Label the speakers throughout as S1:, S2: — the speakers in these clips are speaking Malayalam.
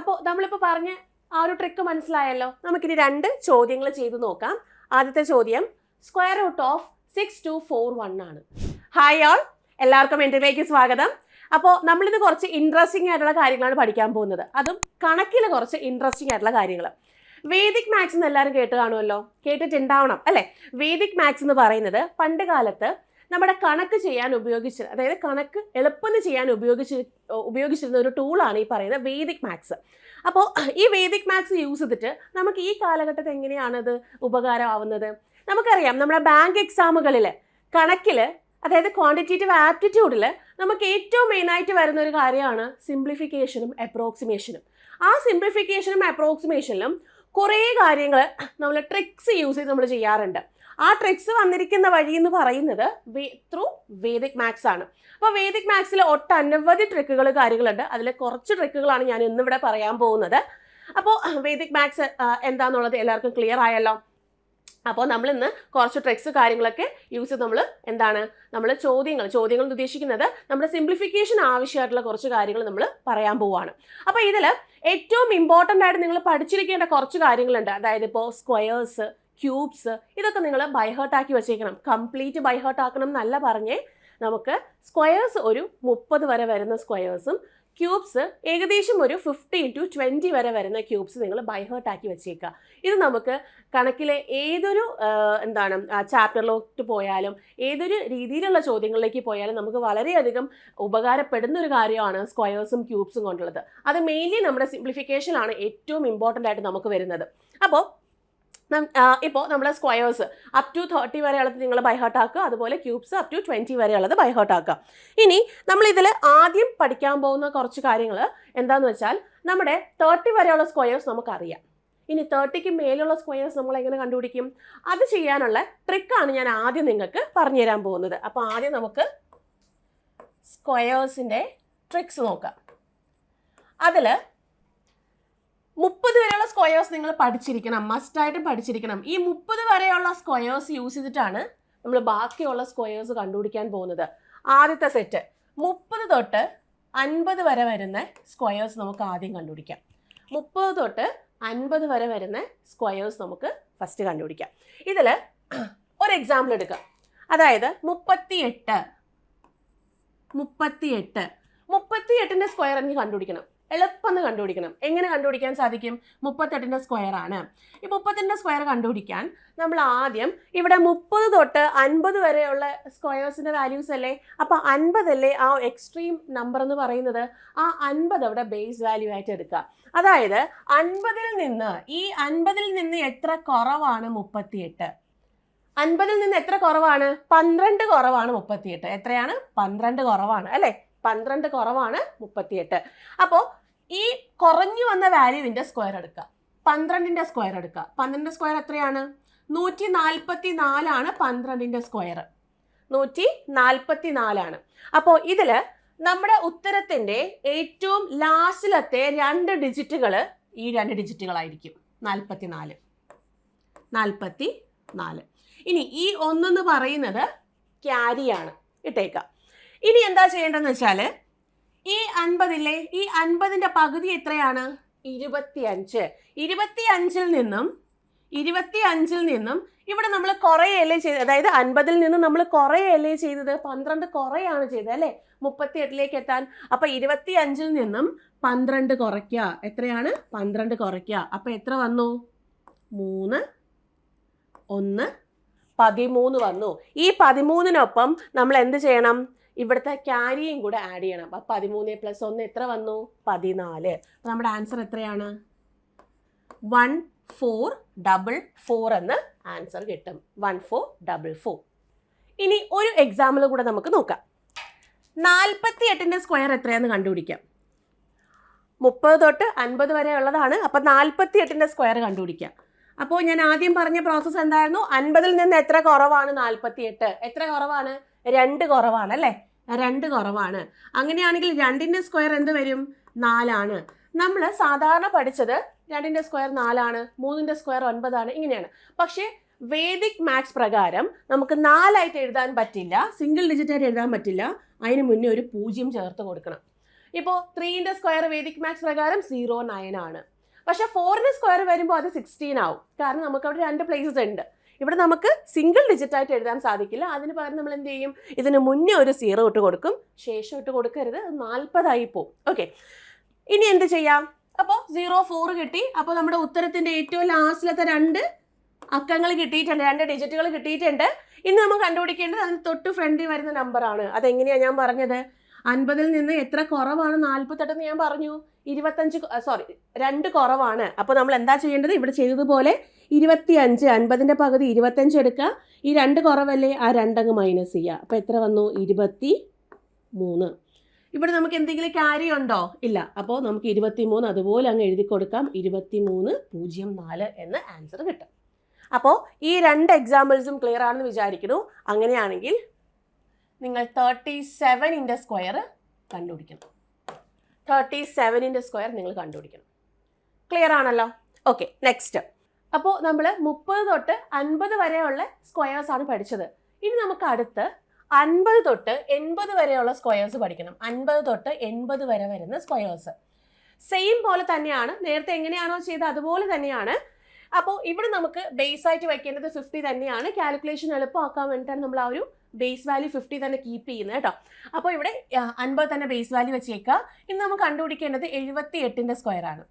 S1: അപ്പോൾ നമ്മളിപ്പോൾ പറഞ്ഞ ആ ഒരു ട്രിക്ക് മനസ്സിലായല്ലോ. നമുക്കിനി 2 ചോദ്യങ്ങൾ ചെയ്തു നോക്കാം. ആദ്യത്തെ ചോദ്യം സ്ക്വയർ റൂട്ട് ഓഫ് 6241 ആണ്. ഹായ് ഓൾ, എല്ലാവർക്കും എൻ്റെലേക്ക് സ്വാഗതം. അപ്പോൾ നമ്മളിത് കുറച്ച് ഇൻട്രസ്റ്റിംഗ് ആയിട്ടുള്ള കാര്യങ്ങളാണ് പഠിക്കാൻ പോകുന്നത്. അതും കണക്കിൽ കുറച്ച് ഇൻട്രസ്റ്റിംഗ് ആയിട്ടുള്ള കാര്യങ്ങൾ. വേദിക് മാത്സ് എന്ന് എല്ലാവരും കേട്ട് കാണുമല്ലോ, കേട്ടിട്ടുണ്ടാവണം അല്ലേ? വേദിക് മാത്സ് എന്ന് പറയുന്നത് പണ്ട് കാലത്ത് നമ്മുടെ കണക്ക് ചെയ്യാൻ അതായത് കണക്ക് എളുപ്പത്തിൽ ചെയ്യാൻ ഉപയോഗിച്ചിരുന്ന ഒരു ടൂളാണ് ഈ പറയുന്നത് വേദിക് മാത്സ്. അപ്പോൾ ഈ വേദിക് മാത്സ് യൂസ് ചെയ്തിട്ട് നമുക്ക് ഈ കാലഘട്ടത്തിൽ എങ്ങനെയാണത് ഉപകാരമാവുന്നത്? നമുക്കറിയാം, നമ്മുടെ ബാങ്ക് എക്സാമുകളിൽ കണക്കിൽ, അതായത് ക്വാണ്ടിറ്റേറ്റീവ് ആപ്റ്റിറ്റ്യൂഡിൽ നമുക്ക് ഏറ്റവും മെയിനായിട്ട് വരുന്ന ഒരു കാര്യമാണ് സിംപ്ലിഫിക്കേഷനും അപ്രോക്സിമേഷനും. ആ സിംപ്ലിഫിക്കേഷനും അപ്രോക്സിമേഷനിലും കുറേ കാര്യങ്ങൾ നമ്മൾ ട്രിക്സ് യൂസ് ചെയ്ത് നമ്മൾ ചെയ്യാറുണ്ട്. ആ ട്രിക്സ് വന്നിരിക്കുന്ന വഴി എന്ന് പറയുന്നത് ത്രൂ വേദിക് മാത്സ് ആണ്. അപ്പോൾ വേദിക് മാത്സിൽ ഒട്ടനവധി ട്രിക്കുകൾ കാര്യങ്ങളുണ്ട്. അതിൽ കുറച്ച് ട്രിക്കുകളാണ് ഞാൻ ഇന്നിവിടെ പറയാൻ പോകുന്നത്. അപ്പോൾ വേദിക് മാത്സ് എന്താണെന്നുള്ളത് എല്ലാവർക്കും ക്ലിയർ ആയല്ലോ. അപ്പോൾ നമ്മളിന്ന് കുറച്ച് ട്രിക്സ് കാര്യങ്ങളൊക്കെ യൂസ് ചെയ്ത് നമ്മൾ ചോദ്യങ്ങൾ ഉദ്ദേശിക്കുന്നത് നമ്മുടെ സിംപ്ലിഫിക്കേഷൻ ആവശ്യമായിട്ടുള്ള കുറച്ച് കാര്യങ്ങൾ നമ്മൾ പറയാൻ പോവുകയാണ്. അപ്പോൾ ഇതിൽ ഏറ്റവും ഇമ്പോർട്ടൻ്റ് ആയിട്ട് നിങ്ങൾ പഠിച്ചിരിക്കേണ്ട കുറച്ച് കാര്യങ്ങളുണ്ട്. അതായത് ഇപ്പോൾ സ്ക്വയേഴ്സ്, ക്യൂബ്സ്, ഇതൊക്കെ നിങ്ങൾ ബൈഹേർട്ട് ആക്കി വെച്ചേക്കണം. കംപ്ലീറ്റ് ബൈഹേർട്ട് ആക്കണം എന്നല്ല പറഞ്ഞേ. നമുക്ക് സ്ക്വയേഴ്സ് ഒരു 30 വരെ വരുന്ന സ്ക്വയേഴ്സും ക്യൂബ്സ് ഏകദേശം ഒരു 15 to 20 വരെ വരുന്ന ക്യൂബ്സ് നിങ്ങൾ ബൈഹേർട്ട് ആക്കി വെച്ചേക്കുക. ഇത് നമുക്ക് കണക്കിലെ ഏതൊരു ചാപ്റ്ററിലോട്ട് പോയാലും ഏതൊരു രീതിയിലുള്ള ചോദ്യങ്ങളിലേക്ക് പോയാലും നമുക്ക് വളരെയധികം ഉപകാരപ്പെടുന്ന ഒരു കാര്യമാണ് സ്ക്വയേഴ്സും ക്യൂബ്സും കൊണ്ടുള്ളത്. അത് മെയിൻലി നമ്മുടെ സിംപ്ലിഫിക്കേഷനാണ് ഏറ്റവും ഇമ്പോർട്ടൻ്റ് ആയിട്ട് നമുക്ക് വരുന്നത്. അപ്പോൾ ഇപ്പോൾ നമ്മുടെ സ്ക്വയേഴ്സ് അപ് ടു 30 വരെയുള്ളത് നിങ്ങൾ ബൈഹേർട്ട് ആക്കുക, അതുപോലെ ക്യൂബ്സ് അപ് ടു 20 വരെയുള്ളത് ബൈഹേർട്ട് ആക്കുക. ഇനി നമ്മളിതിൽ ആദ്യം പഠിക്കാൻ പോകുന്ന കുറച്ച് കാര്യങ്ങൾ എന്താണെന്ന് വെച്ചാൽ, നമ്മുടെ 30 വരെയുള്ള സ്ക്വയേഴ്സ് നമുക്കറിയാം. ഇനി 30ക്ക് മേലുള്ള സ്ക്വയേഴ്സ് നമ്മൾ എങ്ങനെ കണ്ടുപിടിക്കും? അത് ചെയ്യാനുള്ള ട്രിക്കാണ് ഞാൻ ആദ്യം നിങ്ങൾക്ക് പറഞ്ഞു തരാൻ പോകുന്നത്. അപ്പോൾ ആദ്യം നമുക്ക് സ്ക്വയേഴ്സിൻ്റെ ട്രിക്സ് നോക്കാം. അതിൽ 30 വരെയുള്ള സ്ക്വയേഴ്സ് നിങ്ങൾ പഠിച്ചിരിക്കണം, മസ്റ്റായിട്ടും പഠിച്ചിരിക്കണം. ഈ 30 വരെയുള്ള സ്ക്വയേഴ്സ് യൂസ് ചെയ്തിട്ടാണ് നമ്മൾ ബാക്കിയുള്ള സ്ക്വയേഴ്സ് കണ്ടുപിടിക്കാൻ പോകുന്നത്. ആദ്യത്തെ സെറ്റ് 30 തൊട്ട് 50 വരെ വരുന്ന സ്ക്വയേഴ്സ് നമുക്ക് ആദ്യം കണ്ടുപിടിക്കാം. 30 തൊട്ട് 50 വരെ വരുന്ന സ്ക്വയേഴ്സ് നമുക്ക് ഫസ്റ്റ് കണ്ടുപിടിക്കാം. ഇതിൽ ഒരു എക്സാമ്പിൾ എടുക്കാം. അതായത് 38ൻ്റെ സ്ക്വയർ എനിക്ക് കണ്ടുപിടിക്കണം. എളുപ്പം കണ്ടുപിടിക്കണം. എങ്ങനെ കണ്ടുപിടിക്കാൻ സാധിക്കും? 38ൻ്റെ സ്ക്വയർ ആണ്. ഈ 38ൻ്റെ സ്ക്വയർ കണ്ടുപിടിക്കാൻ നമ്മൾ ആദ്യം ഇവിടെ 30 തൊട്ട് 50 വരെയുള്ള സ്ക്വയേഴ്സിൻ്റെ വാല്യൂസ് അല്ലേ. അപ്പോൾ 50 അല്ലേ ആ എക്സ്ട്രീം നമ്പർ എന്ന് പറയുന്നത്. ആ 50 അവിടെ ബേസ് വാല്യൂ ആയിട്ട് എടുക്കുക. അതായത് 50ൽ നിന്ന് എത്ര കുറവാണ് 38? 50ൽ നിന്ന് എത്ര കുറവാണ്? 12 കുറവാണ് 38. എത്രയാണ്? 12 കുറവാണ് അല്ലേ? 12 കുറവാണ് 38. അപ്പോൾ ഈ കുറഞ്ഞു വന്ന വാല്യൂവിൻ്റെ സ്ക്വയർ എടുക്കുക. 12ൻ്റെ സ്ക്വയർ എടുക്കുക. 12ൻ്റെ സ്ക്വയർ എത്രയാണ്? 144 12ൻ്റെ സ്ക്വയർ 144. അപ്പോൾ ഇതിൽ നമ്മുടെ ഉത്തരത്തിൻ്റെ ഏറ്റവും ലാസ്റ്റിലത്തെ 2 ഡിജിറ്റുകൾ ഈ 2 ഡിജിറ്റുകളായിരിക്കും. 44. ഇനി ഈ 1 എന്ന് പറയുന്നത് ക്യാരിയാണ്, ഇട്ടേക്കാം. ഇനി എന്താ ചെയ്യേണ്ടതെന്ന് വെച്ചാൽ, ഈ 50 ഈ 50ൻ്റെ പകുതി എത്രയാണ്? 25. 25ൽ നിന്നും ഇവിടെ നമ്മൾ കുറയല്ലേ ചെയ്തത്. അതായത് 50ൽ നിന്ന് നമ്മൾ കുറയല്ലേ ചെയ്തത്, 12 കുറയാണ് ചെയ്തത് അല്ലേ 38ലേക്ക് എത്താൻ. അപ്പോൾ 25ൽ നിന്നും 12 കുറയ്ക്കുക. എത്രയാണ്? 12 കുറയ്ക്കുക. അപ്പോൾ എത്ര വന്നു? 3 1 13 വന്നു. ഈ 13നൊപ്പം നമ്മൾ എന്ത് ചെയ്യണം? ഇവിടുത്തെ ക്യാരിയും കൂടെ ആഡ് ചെയ്യണം. അപ്പം 13 + 1 എത്ര വന്നു? 14. അപ്പം നമ്മുടെ ആൻസർ എത്രയാണ്? 1444 എന്ന് ആൻസർ കിട്ടും. 1444. ഇനി ഒരു എക്സാമ്പിൾ കൂടെ നമുക്ക് നോക്കാം. 48ൻ്റെ സ്ക്വയർ എത്രയാണെന്ന് കണ്ടുപിടിക്കാം. 30 തൊട്ട് 50 വരെ ഉള്ളതാണ്. അപ്പം 48ൻ്റെ സ്ക്വയർ കണ്ടുപിടിക്കാം. അപ്പോൾ ഞാൻ ആദ്യം പറഞ്ഞ പ്രോസസ്സ് എന്തായിരുന്നു? 50ൽ നിന്ന് എത്ര കുറവാണ്? 48. എത്ര കുറവാണ്? 2 കുറവാണ് അല്ലേ? 2 കുറവാണ്. അങ്ങനെയാണെങ്കിൽ 2ൻ്റെ സ്ക്വയർ എന്ത് വരും? 4. നമ്മൾ സാധാരണ പഠിച്ചത് 2ൻ്റെ സ്ക്വയർ 4, 3ൻ്റെ സ്ക്വയർ 9 ഇങ്ങനെയാണ്. പക്ഷേ വേദിക് മാത്സ് പ്രകാരം നമുക്ക് 4 എഴുതാൻ പറ്റില്ല, സിംഗിൾ ഡിജിറ്റ് ആയിട്ട് എഴുതാൻ പറ്റില്ല. അതിന് മുന്നേ ഒരു 0 ചേർത്ത് കൊടുക്കണം. ഇപ്പോൾ 3ന്റെ സ്ക്വയർ വേദിക് മാത്സ് പ്രകാരം 09 ആണ്. പക്ഷെ 4ന്റെ സ്ക്വയർ വരുമ്പോൾ അത് 16 ആവും. കാരണം നമുക്ക് അവിടെ 2 പ്ലേസസ് ഉണ്ട്. ഇവിടെ നമുക്ക് സിംഗിൾ ഡിജിറ്റ് ആയിട്ട് എഴുതാൻ സാധിക്കില്ല. അതിന് പകരം നമ്മൾ എന്ത് ചെയ്യും? ഇതിന് മുന്നേ ഒരു 0 ഇട്ട് കൊടുക്കും, ശേഷം ഇട്ട് കൊടുക്കരുത്, 40 ആയി പോകും. ഓക്കെ, ഇനി എന്ത് ചെയ്യാം? അപ്പോൾ 04 കിട്ടി. അപ്പോൾ നമ്മുടെ ഉത്തരത്തിന്റെ ഏറ്റവും ലാസ്റ്റിലത്തെ 2 അക്കങ്ങൾ കിട്ടിയിട്ടുണ്ട്, 2 ഡിജിറ്റുകൾ കിട്ടിയിട്ടുണ്ട്. ഇനി നമ്മൾ കണ്ടുപിടിക്കേണ്ടത് അതിന് തൊട്ട് ഫ്രണ്ടിൽ വരുന്ന നമ്പറാണ്. അതെങ്ങനെയാണ് ഞാൻ പറഞ്ഞത്? 50ൽ നിന്ന് എത്ര കുറവാണ് 48 എന്ന് ഞാൻ പറഞ്ഞു? 2 കുറവാണ്. അപ്പോൾ നമ്മൾ എന്താ ചെയ്യേണ്ടത്? ഇവിടെ ചെയ്തതുപോലെ 25, 50ന്റെ പകുതി 25 എടുക്കുക. ഈ 2 കുറവല്ലേ, ആ 2 അങ്ങ് മൈനസ് ചെയ്യുക. അപ്പോൾ എത്ര വന്നു? 23. ഇവിടെ നമുക്ക് എന്തെങ്കിലും കാര്യം ഉണ്ടോ? ഇല്ല. അപ്പോൾ നമുക്ക് 23 അതുപോലെ അങ്ങ് എഴുതി കൊടുക്കാം. 2304 എന്ന് ആൻസർ കിട്ടും. അപ്പോൾ ഈ 2 എക്സാമ്പിൾസും ക്ലിയർ ആണെന്ന് വിചാരിക്കുന്നു. അങ്ങനെയാണെങ്കിൽ നിങ്ങൾ 37ന്റെ സ്ക്വയർ കണ്ടുപിടിക്കണം. 37ന്റെ സ്ക്വയർ നിങ്ങൾ കണ്ടുപിടിക്കണം. ക്ലിയർ ആണല്ലോ? Okay, next. അപ്പോൾ നമ്മൾ 30 തൊട്ട് 50 വരെയുള്ള സ്ക്വയേഴ്സ് ആണ് പഠിച്ചത്. ഇനി നമുക്ക് അടുത്ത് 50 തൊട്ട് 80 വരെയുള്ള സ്ക്വയേഴ്സ് പഠിക്കണം. 50 തൊട്ട് 80 വരെ വരുന്ന സ്ക്വയേഴ്സ് സെയിം പോലെ തന്നെയാണ്. നേരത്തെ എങ്ങനെയാണോ ചെയ്തത് അതുപോലെ തന്നെയാണ്. അപ്പോൾ ഇവിടെ നമുക്ക് ബേസ് ആയിട്ട് വയ്ക്കേണ്ടത് 50 തന്നെയാണ്. കാൽക്കുലേഷൻ എളുപ്പമാക്കാൻ വേണ്ടിയിട്ടാണ് നമ്മൾ ആ ഒരു ബേസ് വാല്യൂ 50 തന്നെ കീപ്പ് ചെയ്യുന്നത് കേട്ടോ. അപ്പോൾ ഇവിടെ 50 തന്നെ ബേസ് വാല്യൂ വെച്ചേക്കുക. ഇനി നമുക്ക് കണ്ടുപിടിക്കേണ്ടത് 78ന്റെ സ്ക്വയർ ആണ്.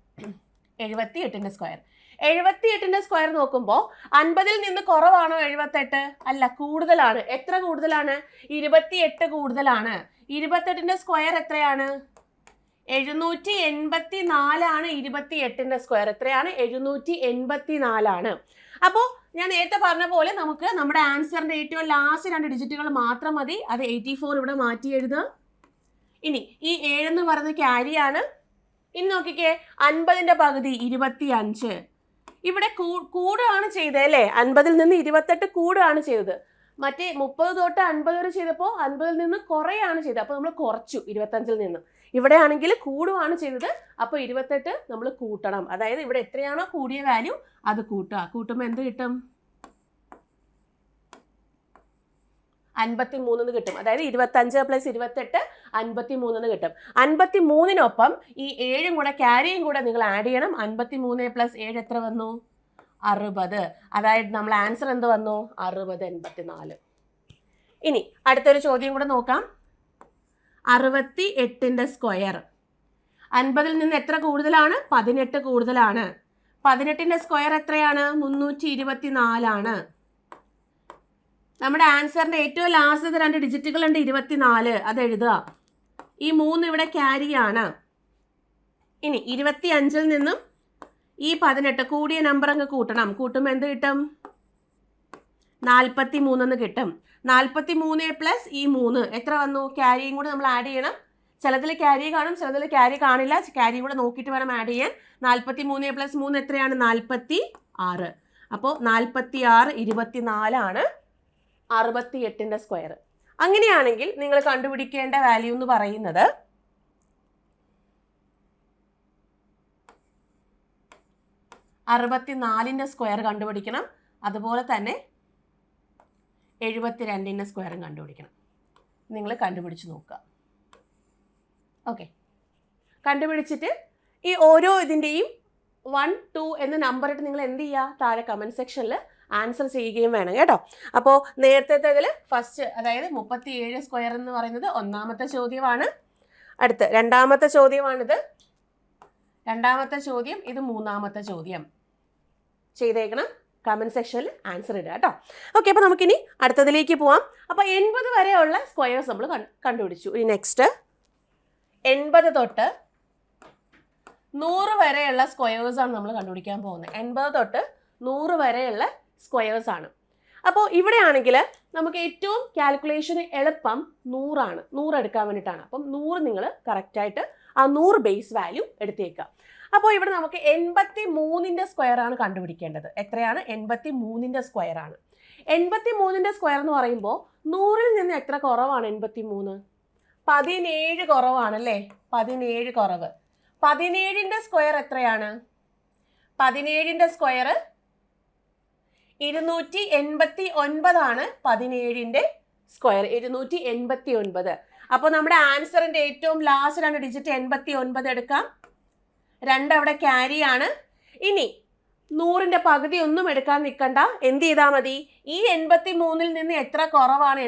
S1: 78ന്റെ സ്ക്വയർ. 78ന്റെ സ്ക്വയർ നോക്കുമ്പോൾ 50ൽ നിന്ന് കുറവാണോ 78? അല്ല, കൂടുതലാണ്. എത്ര കൂടുതലാണ്? 28 കൂടുതലാണ്. 28ന്റെ സ്ക്വയർ എത്രയാണ്? 784 ആണ് 28ന്റെ സ്ക്വയർ. എത്രയാണ്? 784 ആണ്. അപ്പോൾ ഞാൻ നേരത്തെ പറഞ്ഞ പോലെ നമുക്ക് നമ്മുടെ ആൻസറിന്റെ ഏറ്റവും ലാസ്റ്റ് 2 ഡിജിറ്റുകൾ മാത്രം മതി. അത് 84 ഇവിടെ മാറ്റി എഴുതുക. ഇനി ഈ 7 എന്ന് പറയുന്നത് ക്യാരിയാണ്. ഇനി നോക്കിക്കേ, 50ന്റെ പകുതി 25. ഇവിടെ കൂടുകയാണ് ചെയ്തത് അല്ലേ? 50ൽ നിന്ന് 28 കൂടുകയാണ് ചെയ്തത്. മറ്റേ 30 തൊട്ട് 50 വരെ ചെയ്തപ്പോൾ 50ൽ നിന്ന് കുറയാണ് ചെയ്തത്. അപ്പോൾ നമ്മൾ കുറച്ചു 25ൽ നിന്ന്. ഇവിടെ ആണെങ്കിൽ കൂടുകയാണ് ചെയ്തത്. അപ്പോൾ 28 നമ്മൾ കൂട്ടണം. അതായത് ഇവിടെ എത്രയാണോ കൂടിയ വാല്യൂ അത് കൂട്ടുക. കൂട്ടുമ്പോൾ എന്ത് കിട്ടും? 53 എന്ന് കിട്ടും. അതായത് 25 + 28 53 എന്ന് കിട്ടും. 53-നൊപ്പം ഈ 7 കൂടെ ക്യാരിയും കൂടെ നിങ്ങൾ ആഡ് ചെയ്യണം. 53 + 7 എത്ര വന്നു? 60. അതായത് നമ്മൾ ആൻസർ എന്ത് വന്നു? 6084. ഇനി അടുത്തൊരു ചോദ്യം കൂടെ നോക്കാം. 68ന്റെ സ്ക്വയർ. 50ൽ നിന്ന് എത്ര കൂടുതലാണ്? 18 കൂടുതലാണ്. 18ന്റെ സ്ക്വയർ എത്രയാണ്? 324 ആണ്. നമ്മുടെ ആൻസറിന്റെ ഏറ്റവും ലാസ്റ്റ് 2 ഡിജിറ്റുകൾ ഉണ്ട്, 24. അത് എഴുതുക. ഈ 3 ഇവിടെ ക്യാരിയാണ്. ഇനി 25ൽ നിന്നും ഈ 18 കൂടിയ നമ്പർ അങ്ങ് കൂട്ടണം. കൂട്ടുമ്പോൾ എന്ത് കിട്ടും? 43 എന്ന് കിട്ടും. 43 + ഈ 3 എത്ര വന്നു? ക്യാരിയും കൂടെ നമ്മൾ ആഡ് ചെയ്യണം. ചിലതിൽ ക്യാരി കാണും, ചിലതിൽ ക്യാരി കാണില്ല. ക്യാരി കൂടെ നോക്കിയിട്ട് വേണം ആഡ് ചെയ്യാൻ. 43 + 3 എത്രയാണ്? 46. അപ്പോൾ 46 24 ആണ് 68ന്റെ സ്ക്വയർ. അങ്ങനെയാണെങ്കിൽ നിങ്ങൾ കണ്ടുപിടിക്കേണ്ട വാല്യൂ എന്ന് പറയുന്നത് 64ന്റെ സ്ക്വയർ കണ്ടുപിടിക്കണം. അതുപോലെ തന്നെ 72ന്റെ സ്ക്വയറും കണ്ടുപിടിക്കണം. നിങ്ങൾ കണ്ടുപിടിച്ച് നോക്കുക. ഓക്കെ, കണ്ടുപിടിച്ചിട്ട് ഈ ഓരോ ഇതിൻ്റെയും 1, 2 എന്ന നമ്പർ ഇട്ട് നിങ്ങൾ എന്ത് ചെയ്യുക? താഴെ കമൻറ്റ് സെക്ഷനിൽ ആൻസർ ചെയ്യുകയും വേണം കേട്ടോ. അപ്പോൾ നേരത്തെ ഇതിൽ ഫസ്റ്റ്, അതായത് 37 സ്ക്വയർ എന്ന് പറയുന്നത് ഒന്നാമത്തെ ചോദ്യമാണ്. അടുത്ത് രണ്ടാമത്തെ ചോദ്യമാണിത്. രണ്ടാമത്തെ ചോദ്യം, ഇത് മൂന്നാമത്തെ ചോദ്യം. ചെയ്തേക്കണം. കമൻറ്റ് സെക്ഷനിൽ ആൻസർ ഇടുക കേട്ടോ. ഓക്കെ, അപ്പോൾ നമുക്കിനി അടുത്തതിലേക്ക് പോവാം. അപ്പോൾ 80 വരെയുള്ള സ്ക്വയേഴ്സ് നമ്മൾ കണ്ടുപിടിച്ചു. ഇനി നെക്സ്റ്റ് 80 തൊട്ട് 100 വരെയുള്ള സ്ക്വയേഴ്സാണ് നമ്മൾ കണ്ടുപിടിക്കാൻ പോകുന്നത്. 80 തൊട്ട് 100 വരെയുള്ള സ്ക്വയേഴ്സ് ആണ്. അപ്പോൾ ഇവിടെ ആണെങ്കിൽ നമുക്ക് ഏറ്റവും കാൽക്കുലേഷന് എളുപ്പം 100 ആണ്. 100 എടുക്കാൻ വേണ്ടിയിട്ടാണ്. അപ്പം 100 നിങ്ങൾ കറക്റ്റായിട്ട് ആ 100 ബേസ് വാല്യൂ എടുത്തേക്കുക. അപ്പോൾ ഇവിടെ നമുക്ക് 83ന്റെ സ്ക്വയർ ആണ് കണ്ടുപിടിക്കേണ്ടത്. എത്രയാണ്? 83ന്റെ സ്ക്വയർ ആണ്. 83ന്റെ സ്ക്വയർ എന്ന് പറയുമ്പോൾ 100ൽ നിന്ന് എത്ര കുറവാണ്? 83. 17 കുറവാണല്ലേ? 17 കുറവ്. 17ന്റെ സ്ക്വയർ എത്രയാണ്? 17ന്റെ സ്ക്വയർ 289 ആണ്. 17ന്റെ സ്ക്വയർ 289. അപ്പോൾ നമ്മുടെ ആൻസറിന്റെ ഏറ്റവും ലാസ്റ്റ് 2 ഡിജിറ്റ് 89 എടുക്കാം. 2 അവിടെ ക്യാരി ആണ്. ഇനി 100ന്റെ പകുതി ഒന്നും എടുക്കാൻ നിൽക്കണ്ട. എന്ത് ചെയ്താൽ മതി? ഈ 83ൽ നിന്ന് എത്ര കുറവാണ്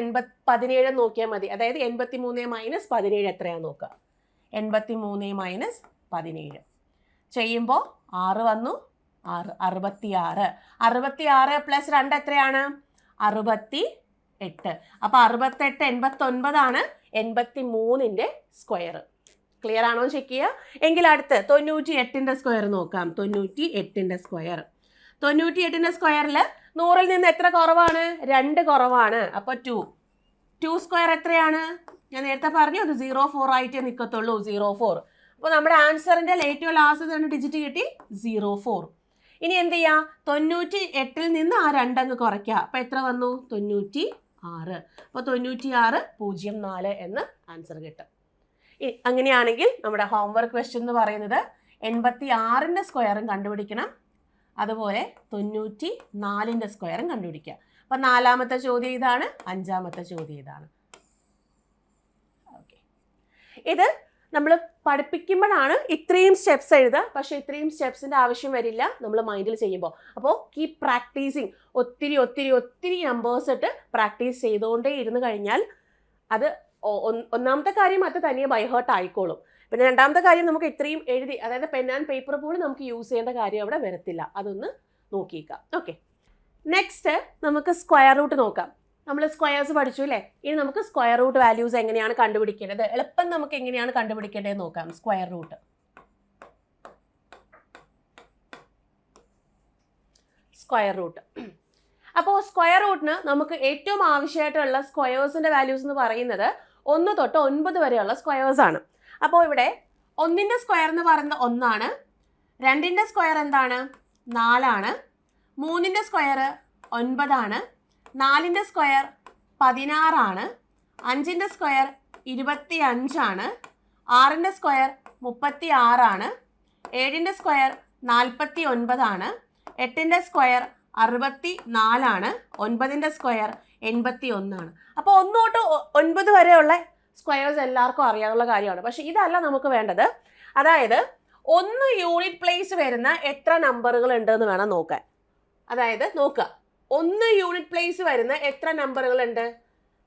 S1: 17 നോക്കിയാൽ മതി. അതായത് 83 മൈനസ് 17 എത്രയാണെന്ന് നോക്കുക. 83 മൈനസ് 17 ചെയ്യുമ്പോൾ 6 വന്നു. 6 66. 66 പ്ലസ് 2 എത്രയാണ്? 68. അപ്പോൾ 68 89 ആണ് 83ന്റെ സ്ക്വയർ. ക്ലിയർ ആണോ ചെക്ക് ചെയ്യുക. എങ്കിൽ അടുത്ത് 98ന്റെ സ്ക്വയർ നോക്കാം. 98ന്റെ സ്ക്വയർ. 98ന്റെ സ്ക്വയറിൽ 100ൽ നിന്ന് എത്ര കുറവാണ്? 2 കുറവാണ്. അപ്പോൾ 2 സ്ക്വയർ എത്രയാണ്? ഞാൻ നേരത്തെ പറഞ്ഞു അത് 04 ആയിട്ടേ നിൽക്കത്തുള്ളൂ. 04. അപ്പോൾ നമ്മുടെ ആൻസറിന്റെ ഏറ്റവും ലാസ്റ്റ് 2 ഡിജിറ്റ് കിട്ടി 04. ഇനി എന്ത് ചെയ്യുക? 98ൽ നിന്ന് ആ 2 അങ്ങ് കുറയ്ക്കുക. അപ്പോൾ എത്ര വന്നു? 96. അപ്പോൾ 96.04 എന്ന് ആൻസർ കിട്ടും. അങ്ങനെയാണെങ്കിൽ നമ്മുടെ ഹോംവർക്ക് ക്വസ്റ്റ്യൻ എന്ന് പറയുന്നത് 86ന്റെ സ്ക്വയറും കണ്ടുപിടിക്കണം, അതുപോലെ 94ന്റെ സ്ക്വയറും കണ്ടുപിടിക്കുക. അപ്പം 4ാമത്തെ ചോദ്യം ഇതാണ്, 5ാമത്തെ ചോദ്യം ഇതാണ്. ഓക്കെ, ഇത് നമ്മൾ പഠിപ്പിക്കുമ്പോഴാണ് ഇത്രയും സ്റ്റെപ്സ് എഴുതുക. പക്ഷേ ഇത്രയും സ്റ്റെപ്സിൻ്റെ ആവശ്യം വരില്ല നമ്മൾ മൈൻഡിൽ ചെയ്യുമ്പോൾ. അപ്പോൾ കീപ് പ്രാക്ടീസിങ്. ഒത്തിരി ഒത്തിരി ഒത്തിരി നമ്പേഴ്സ് ഇട്ട് പ്രാക്ടീസ് ചെയ്തുകൊണ്ടേ ഇരുന്ന് കഴിഞ്ഞാൽ അത് ഒന്നാമത്തെ കാര്യം അത് തനിയെ ബൈഹേർട്ട് ആയിക്കോളും. പിന്നെ രണ്ടാമത്തെ കാര്യം നമുക്ക് ഇത്രയും എഴുതി, അതായത് പെൻ ആൻഡ് പേപ്പർ പോലും നമുക്ക് യൂസ് ചെയ്യേണ്ട കാര്യം അവിടെ വരത്തില്ല. അതൊന്ന് നോക്കിയേക്കാം. ഓക്കെ, നെക്സ്റ്റ് നമുക്ക് സ്ക്വയർ റൂട്ട് നോക്കാം. നമ്മൾ സ്ക്വയേഴ്സ് പഠിച്ചു അല്ലേ? ഇനി നമുക്ക് സ്ക്വയർ റൂട്ട് വാല്യൂസ് എങ്ങനെയാണ് കണ്ടുപിടിക്കേണ്ടത്, എളുപ്പം നമുക്ക് എങ്ങനെയാണ് കണ്ടുപിടിക്കേണ്ടത് നോക്കാം. Square root. Square root. അപ്പോൾ സ്ക്വയർ റൂട്ടിന് നമുക്ക് ഏറ്റവും ആവശ്യമായിട്ടുള്ള സ്ക്വയേഴ്സിൻ്റെ വാല്യൂസ് എന്ന് പറയുന്നത് 1 തൊട്ട് 9 വരെയുള്ള സ്ക്വയേഴ്സ് ആണ്. അപ്പോൾ ഇവിടെ 1ന്റെ സ്ക്വയർ എന്ന് പറയുന്നത് 1 ആണ്. 2ന്റെ സ്ക്വയർ എന്താണ്? 4 ആണ്. 3ന്റെ സ്ക്വയർ 9 ആണ്. 4ന്റെ സ്ക്വയർ 16 ആണ്. 5ന്റെ സ്ക്വയർ 25 ആണ്. 6ന്റെ സ്ക്വയർ 36 ആണ്. 7ന്റെ സ്ക്വയർ 49 ആണ്. 8ന്റെ സ്ക്വയർ 64 ആണ്. 9ന്റെ സ്ക്വയർ 81 ആണ്. അപ്പോൾ 1 തൊട്ട് 9 വരെയുള്ള സ്ക്വയേഴ്സ് എല്ലാവർക്കും അറിയാനുള്ള കാര്യമാണ്. പക്ഷെ ഇതല്ല നമുക്ക് വേണ്ടത്. അതായത് 1 യൂണിറ്റ് പ്ലേസ് വരുന്ന എത്ര നമ്പറുകൾ ഉണ്ടെന്ന് വേണം നോക്കാൻ. അതായത് നോക്കുക, 1 യൂണിറ്റ് പ്ലേസ് വരുന്ന എത്ര നമ്പറുകൾ ഉണ്ട്?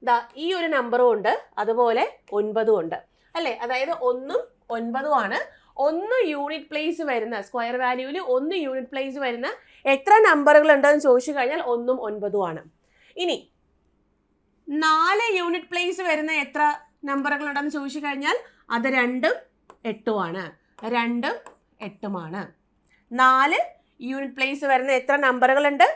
S1: ദാ ഈ ഒരു നമ്പറും ഉണ്ട്, അതുപോലെ 9ഉം ഉണ്ട് അല്ലേ? അതായത് 1ഉം 9ഉം ആണ്. 1 യൂണിറ്റ് പ്ലേസ് വരുന്ന സ്ക്വയർ വാല്യൂവിൽ 1 യൂണിറ്റ് പ്ലേസ് വരുന്ന എത്ര നമ്പറുകൾ ഉണ്ടെന്ന് ചോദിച്ചു കഴിഞ്ഞാൽ 1ഉം 9ഉം ആണ്. ഇനി 4 യൂണിറ്റ് പ്ലേസ് വരുന്ന എത്ര നമ്പറുകൾ ഉണ്ടെന്ന് ചോദിച്ചു കഴിഞ്ഞാൽ അത് 2ഉം 8ഉം ആണ്. 2ഉം 8ഉം ആണ്. 4 യൂണിറ്റ് പ്ലേസ് വരുന്ന എത്ര നമ്പറുകൾ ഉണ്ട്?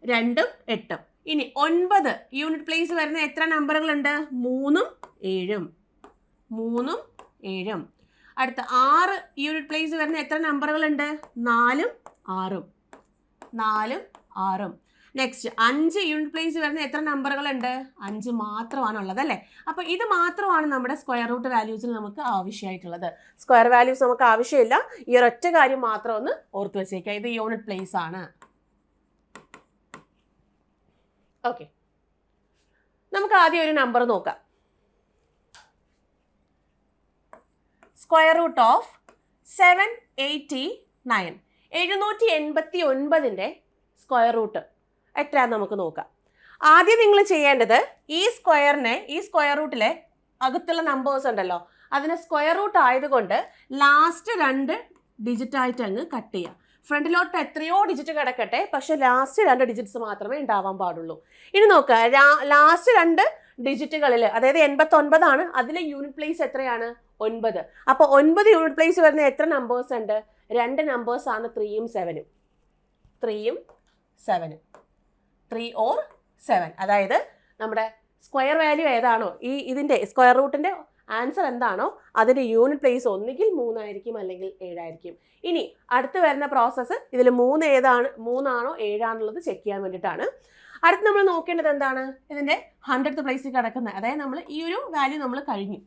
S1: 2ഉം 8ഉം. ഇനി 9 യൂണിറ്റ് പ്ലേസ് വരുന്ന എത്ര നമ്പറുകൾ ഉണ്ട്? 3ഉം 7ഉം. 3ഉം 7ഉം. അടുത്ത 6 യൂണിറ്റ് പ്ലേസ് വരുന്ന എത്ര നമ്പറുകൾ ഉണ്ട്? 4ഉം 6ഉം. 4ഉം 6ഉം. നെക്സ്റ്റ് 5 യൂണിറ്റ് പ്ലേസ് വരുന്ന എത്ര നമ്പറുകൾ ഉണ്ട്? 5 മാത്രമാണുള്ളത് അല്ലേ? അപ്പോൾ ഇത് മാത്രമാണ് നമ്മുടെ സ്ക്വയർ റൂട്ട് വാല്യൂസിൽ നമുക്ക് ആവശ്യമായിട്ടുള്ളത്. സ്ക്വയർ വാല്യൂസ് നമുക്ക് ആവശ്യമില്ല. ഈ ഒരൊറ്റ കാര്യം മാത്രം ഒന്ന് ഓർത്ത് വെച്ചേക്കാം, ഇത് യൂണിറ്റ് പ്ലേസ് ആണ്. ഓക്കെ, നമുക്ക് ആദ്യം ഒരു നമ്പർ നോക്കാം. Square root of 789. 789ന്റെ സ്ക്വയർ റൂട്ട് എത്രയാണെന്ന് നമുക്ക് നോക്കാം. ആദ്യം നിങ്ങൾ ചെയ്യേണ്ടത് ഈ സ്ക്വയർ റൂട്ടിലെ അകത്തുള്ള നമ്പേഴ്സ് ഉണ്ടല്ലോ, അതിനെ സ്ക്വയർ റൂട്ട് ആയതുകൊണ്ട് ലാസ്റ്റ് 2 ഡിജിറ്റ് ആയിട്ട് അങ്ങ് കട്ട് ചെയ്യുക. ഫ്രണ്ടിലോട്ട് എത്രയോ ഡിജിറ്റ് കിടക്കട്ടെ, പക്ഷെ ലാസ്റ്റ് 2 ഡിജിറ്റ്സ് മാത്രമേ ഉണ്ടാവാൻ പാടുള്ളൂ. ഇനി നോക്കുക, ലാസ്റ്റ് 2 ഡിജിറ്റുകളിൽ, അതായത് 89 ആണ്, അതിലെ യൂണിറ്റ് പ്ലേസ് എത്രയാണ്? 9. അപ്പോൾ 9 യൂണിറ്റ് പ്ലേസ് വരുന്ന എത്ര നമ്പേഴ്സ് ഉണ്ട്? 2 നമ്പേഴ്സ് ആണ്, 3ഉം 7ഉം. 3ഉം 7ഉം. 3 or 7. അതായത് നമ്മുടെ സ്ക്വയർ വാല്യൂ ഏതാണോ, ഇതിൻ്റെ സ്ക്വയർ റൂട്ടിൻ്റെ ആൻസർ എന്താണോ അതിൻ്റെ യൂണിറ്റ് പ്ലേസ് ഒന്നുകിൽ 3 ആയിരിക്കും, അല്ലെങ്കിൽ 7 ആയിരിക്കും. ഇനി അടുത്ത് വരുന്ന പ്രോസസ്സ് ഇതിൽ 3 ആണോ 7 ആണുള്ളത് ചെക്ക് ചെയ്യാൻ വേണ്ടിയിട്ടാണ്. അടുത്ത് നമ്മൾ നോക്കേണ്ടത് എന്താണ്? ഇതിൻ്റെ 100th പ്ലേസിൽ കിടക്കുന്നത്. അതായത് നമ്മൾ ഈ ഒരു വാല്യൂ നമ്മൾ കഴിഞ്ഞു,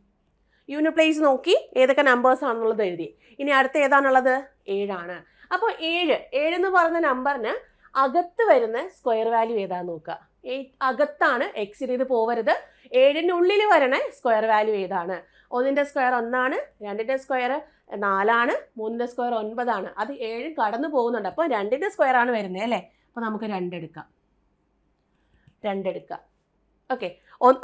S1: യൂണിറ്റ് പ്ലേസ് നോക്കി ഏതൊക്കെ നമ്പേഴ്സ് ആണെന്നുള്ളത് എഴുതി. ഇനി അടുത്ത് ഏതാണുള്ളത്? 7 ആണ്. അപ്പോൾ 7 എന്ന് പറയുന്ന നമ്പറിന് അകത്ത് വരുന്ന സ്ക്വയർ വാല്യൂ ഏതാന്ന് നോക്കുക. അകത്താണ്, എക്സിറ്റ് ചെയ്ത് പോവരുത്. 7-നുള്ളിൽ വരണ സ്ക്വയർ വാല്യൂ ഏതാണ്? 1ന്റെ സ്ക്വയർ 1 ആണ്, 2ന്റെ സ്ക്വയർ 4 ആണ്, 3ന്റെ സ്ക്വയർ 9 ആണ്. അത് 7 കടന്നു പോകുന്നുണ്ട്. അപ്പോൾ 2ന്റെ സ്ക്വയർ ആണ് വരുന്നത് അല്ലേ? അപ്പോൾ നമുക്ക് 2 എടുക്കാം. ഓക്കെ.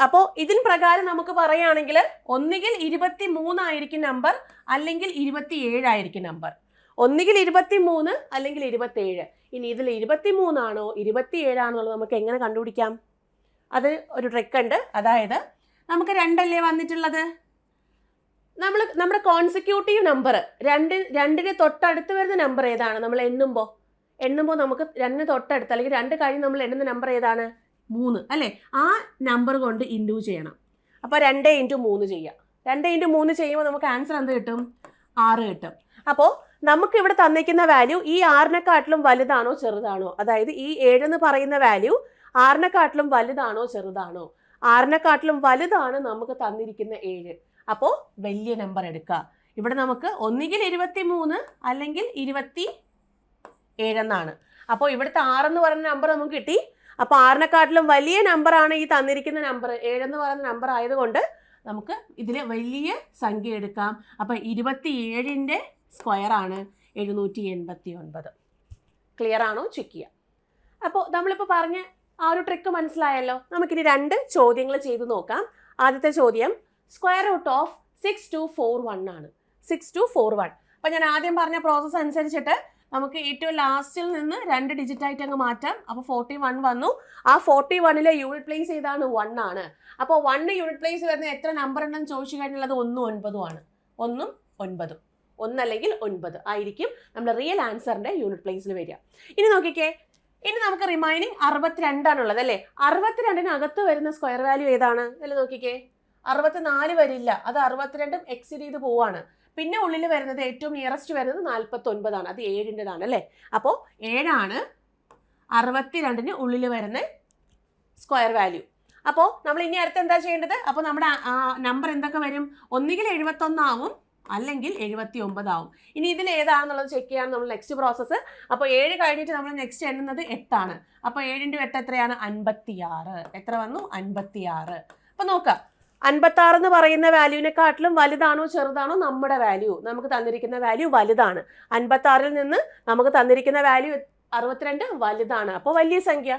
S1: അപ്പോൾ ഇതിന് പ്രകാരം നമുക്ക് പറയുകയാണെങ്കിൽ ഒന്നുകിൽ 23 ആയിരിക്കും നമ്പർ, അല്ലെങ്കിൽ 27 ആയിരിക്കും നമ്പർ. ഒന്നുകിൽ 23 അല്ലെങ്കിൽ 27. ഇനി ഇതിൽ 23 ആണോ 27 ആണോ എന്നുള്ളത് നമുക്ക് എങ്ങനെ കണ്ടുപിടിക്കാം? അത് ഒരു ട്രിക്ക് ഉണ്ട്. അതായത് നമുക്ക് 2 അല്ലേ വന്നിട്ടുള്ളത്, നമ്മുടെ കോൺസിക്യൂട്ടീവ് നമ്പർ 2ന് തൊട്ടടുത്ത് വരുന്ന നമ്പർ ഏതാണ്? നമ്മൾ എണ്ണുമ്പോൾ നമുക്ക് 2ന് തൊട്ടടുത്ത് അല്ലെങ്കിൽ 2 കഴിഞ്ഞ് നമ്മൾ എണ്ണുന്ന നമ്പർ ഏതാണ്? 3 അല്ലേ? ആ നമ്പർ കൊണ്ട് ഇൻഡു ചെയ്യണം. അപ്പോൾ 2 × 3 ചെയ്യാം. 2 × 3 ചെയ്യുമ്പോൾ നമുക്ക് ആൻസർ എന്ത് കിട്ടും? 6 കിട്ടും. അപ്പോൾ നമുക്ക് ഇവിടെ തന്നിരിക്കുന്ന വാല്യൂ ഈ 6നെക്കാട്ടിലും വലുതാണോ ചെറുതാണോ? അതായത് ഈ 7 എന്ന് പറയുന്ന വാല്യൂ 6നെക്കാട്ടിലും വലുതാണോ ചെറുതാണോ? 6നെക്കാട്ടിലും വലുതാണ് നമുക്ക് തന്നിരിക്കുന്ന 7. അപ്പോൾ വലിയ നമ്പർ എടുക്കുക. ഇവിടെ നമുക്ക് ഒന്നുകിൽ 23 അല്ലെങ്കിൽ 27 എന്നാണ്. അപ്പോൾ ഇവിടുത്തെ 6 എന്ന് പറയുന്ന നമ്പർ നമുക്ക് കിട്ടി. അപ്പോൾ 6നെക്കാട്ടിലും വലിയ നമ്പറാണ് ഈ തന്നിരിക്കുന്ന നമ്പർ. 7 എന്ന് പറയുന്ന നമ്പർ ആയതുകൊണ്ട് നമുക്ക് ഇതിൽ വലിയ സംഖ്യ എടുക്കാം. അപ്പോൾ 27ന്റെ സ്ക്വയർ ആണ് 789. ക്ലിയർ ആണോ? ചെക്ക് ചെയ്യാം. അപ്പോൾ നമ്മളിപ്പോൾ പറഞ്ഞ ആ ഒരു ട്രിക്ക് മനസ്സിലായല്ലോ. നമുക്കിനി 2 ചോദ്യങ്ങൾ ചെയ്തു നോക്കാം. ആദ്യത്തെ ചോദ്യം √6 6241 ആണ്. 6241. അപ്പോൾ ഞാൻ ആദ്യം പറഞ്ഞ പ്രോസസ്സ് അനുസരിച്ചിട്ട് നമുക്ക് ഏറ്റവും ലാസ്റ്റിൽ നിന്ന് 2 ഡിജിറ്റ് ആയിട്ട് അങ്ങ് മാറ്റാം. അപ്പോൾ 41 വന്നു. ആ 41ലെ യൂണിറ്റ് പ്ലേസ് ഏതാണ്? 1 ആണ്. അപ്പോൾ 1 യൂണിറ്റ് പ്ലേസ് വരുന്ന എത്ര നമ്പർ ഉണ്ടെന്ന് ചോദിച്ചു കഴിഞ്ഞാൽ അത് 1 9 ആണ്. 1 9, 1 അല്ലെങ്കിൽ 9 ആയിരിക്കും നമ്മുടെ റിയൽ ആൻസറിന്റെ യൂണിറ്റ് പ്ലേസിൽ വരിക. ഇനി നോക്കിക്കേ, ഇനി നമുക്ക് റിമൈനിങ് 62 ആണുള്ളത് അല്ലേ? 62-നകത്ത് വരുന്ന സ്ക്വയർ വാല്യൂ ഏതാണ്? അല്ലേ നോക്കിക്കേ, 64 വരില്ല. അത് 62 എക്സിഡ് ചെയ്ത് പോവാണ്. പിന്നെ ഉള്ളിൽ വരുന്നത് ഏറ്റവും നിയറസ്റ്റ് വരുന്നത് 49 ആണ്. അത് 7ൻ്റെതാണ് അല്ലേ? അപ്പോൾ 7 ആണ് 62-ന് ഉള്ളിൽ വരുന്ന സ്ക്വയർ വാല്യൂ. അപ്പോൾ നമ്മൾ ഇനി അടുത്ത് എന്താ ചെയ്യേണ്ടത്? അപ്പോൾ നമ്മുടെ നമ്പർ എന്തൊക്കെ വരും? ഒന്നുകിൽ 71 ആവും, അല്ലെങ്കിൽ 79 ആവും. ഇനി ഇതിൽ ഏതാണെന്നുള്ളത് ചെക്ക് ചെയ്യാൻ നമ്മൾ നെക്സ്റ്റ് പ്രോസസ്സ്. അപ്പോൾ 7 കഴിഞ്ഞിട്ട് നമ്മൾ നെക്സ്റ്റ് എണ്ണുന്നത് 8 ആണ്. അപ്പോൾ 7 × 8 എത്രയാണ്? 56. എത്ര വന്നു? 56. അപ്പോൾ നോക്കാം, 56 എന്ന് പറയുന്ന വാല്യൂവിനെക്കാട്ടിലും വലുതാണോ ചെറുതാണോ നമ്മുടെ വാല്യൂ? നമുക്ക് തന്നിരിക്കുന്ന വാല്യൂ വലുതാണ്. 56-ൽ നിന്ന് നമുക്ക് തന്നിരിക്കുന്ന വാല്യൂ 62 വലുതാണ്. അപ്പോൾ വലിയ സംഖ്യ.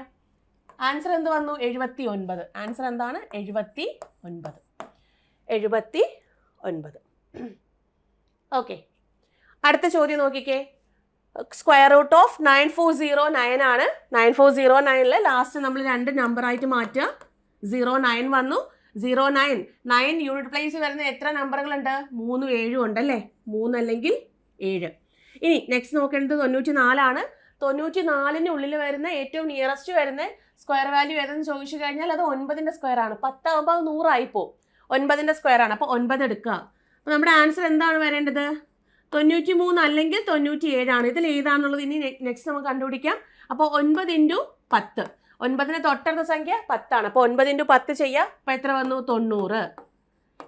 S1: ആൻസർ എന്ത് വന്നു? 79. ആൻസർ എന്താണ്? 79. ഓക്കെ. അടുത്ത ചോദ്യം നോക്കിക്കേ. √of 9409 ആണ്. 9409-ൽ ലാസ്റ്റ് നമ്മൾ 2 നമ്പറായിട്ട് മാറ്റുക. 09 വന്നു. 9 യൂണിറ്റ് പ്ലേസ് വരുന്ന എത്ര നമ്പറുകളുണ്ട്? 3 7 ഉണ്ടല്ലേ? 3 അല്ലെങ്കിൽ 7. ഇനി നെക്സ്റ്റ് നോക്കേണ്ടത് 94 ആണ്. 94-ന് ഉള്ളിൽ വരുന്ന ഏറ്റവും നിയറസ്റ്റ് വരുന്ന സ്ക്വയർ വാല്യൂ ഏതെന്ന് ചോദിച്ചു കഴിഞ്ഞാൽ അത് 9ന്റെ സ്ക്വയർ ആണ്. 10 ആകുമ്പോൾ 100 ആയിപ്പോ. 9ന്റെ സ്ക്വയർ ആണ്. അപ്പോൾ 9 എടുക്കുക. അപ്പോൾ നമ്മുടെ ആൻസർ എന്താണ് വരേണ്ടത്? 93 അല്ലെങ്കിൽ 97 ആണ്. ഇതിൽ ഏതാണെന്നുള്ളത് ഇനി നെക്സ്റ്റ് നമുക്ക് കണ്ടുപിടിക്കാം. അപ്പോൾ 9 × 10. 9ന് തൊട്ടടുത്ത സംഖ്യ 10 ആണ്. അപ്പോൾ 9 × 10 ചെയ്യാം. അപ്പോൾ എത്ര വന്നു? 90.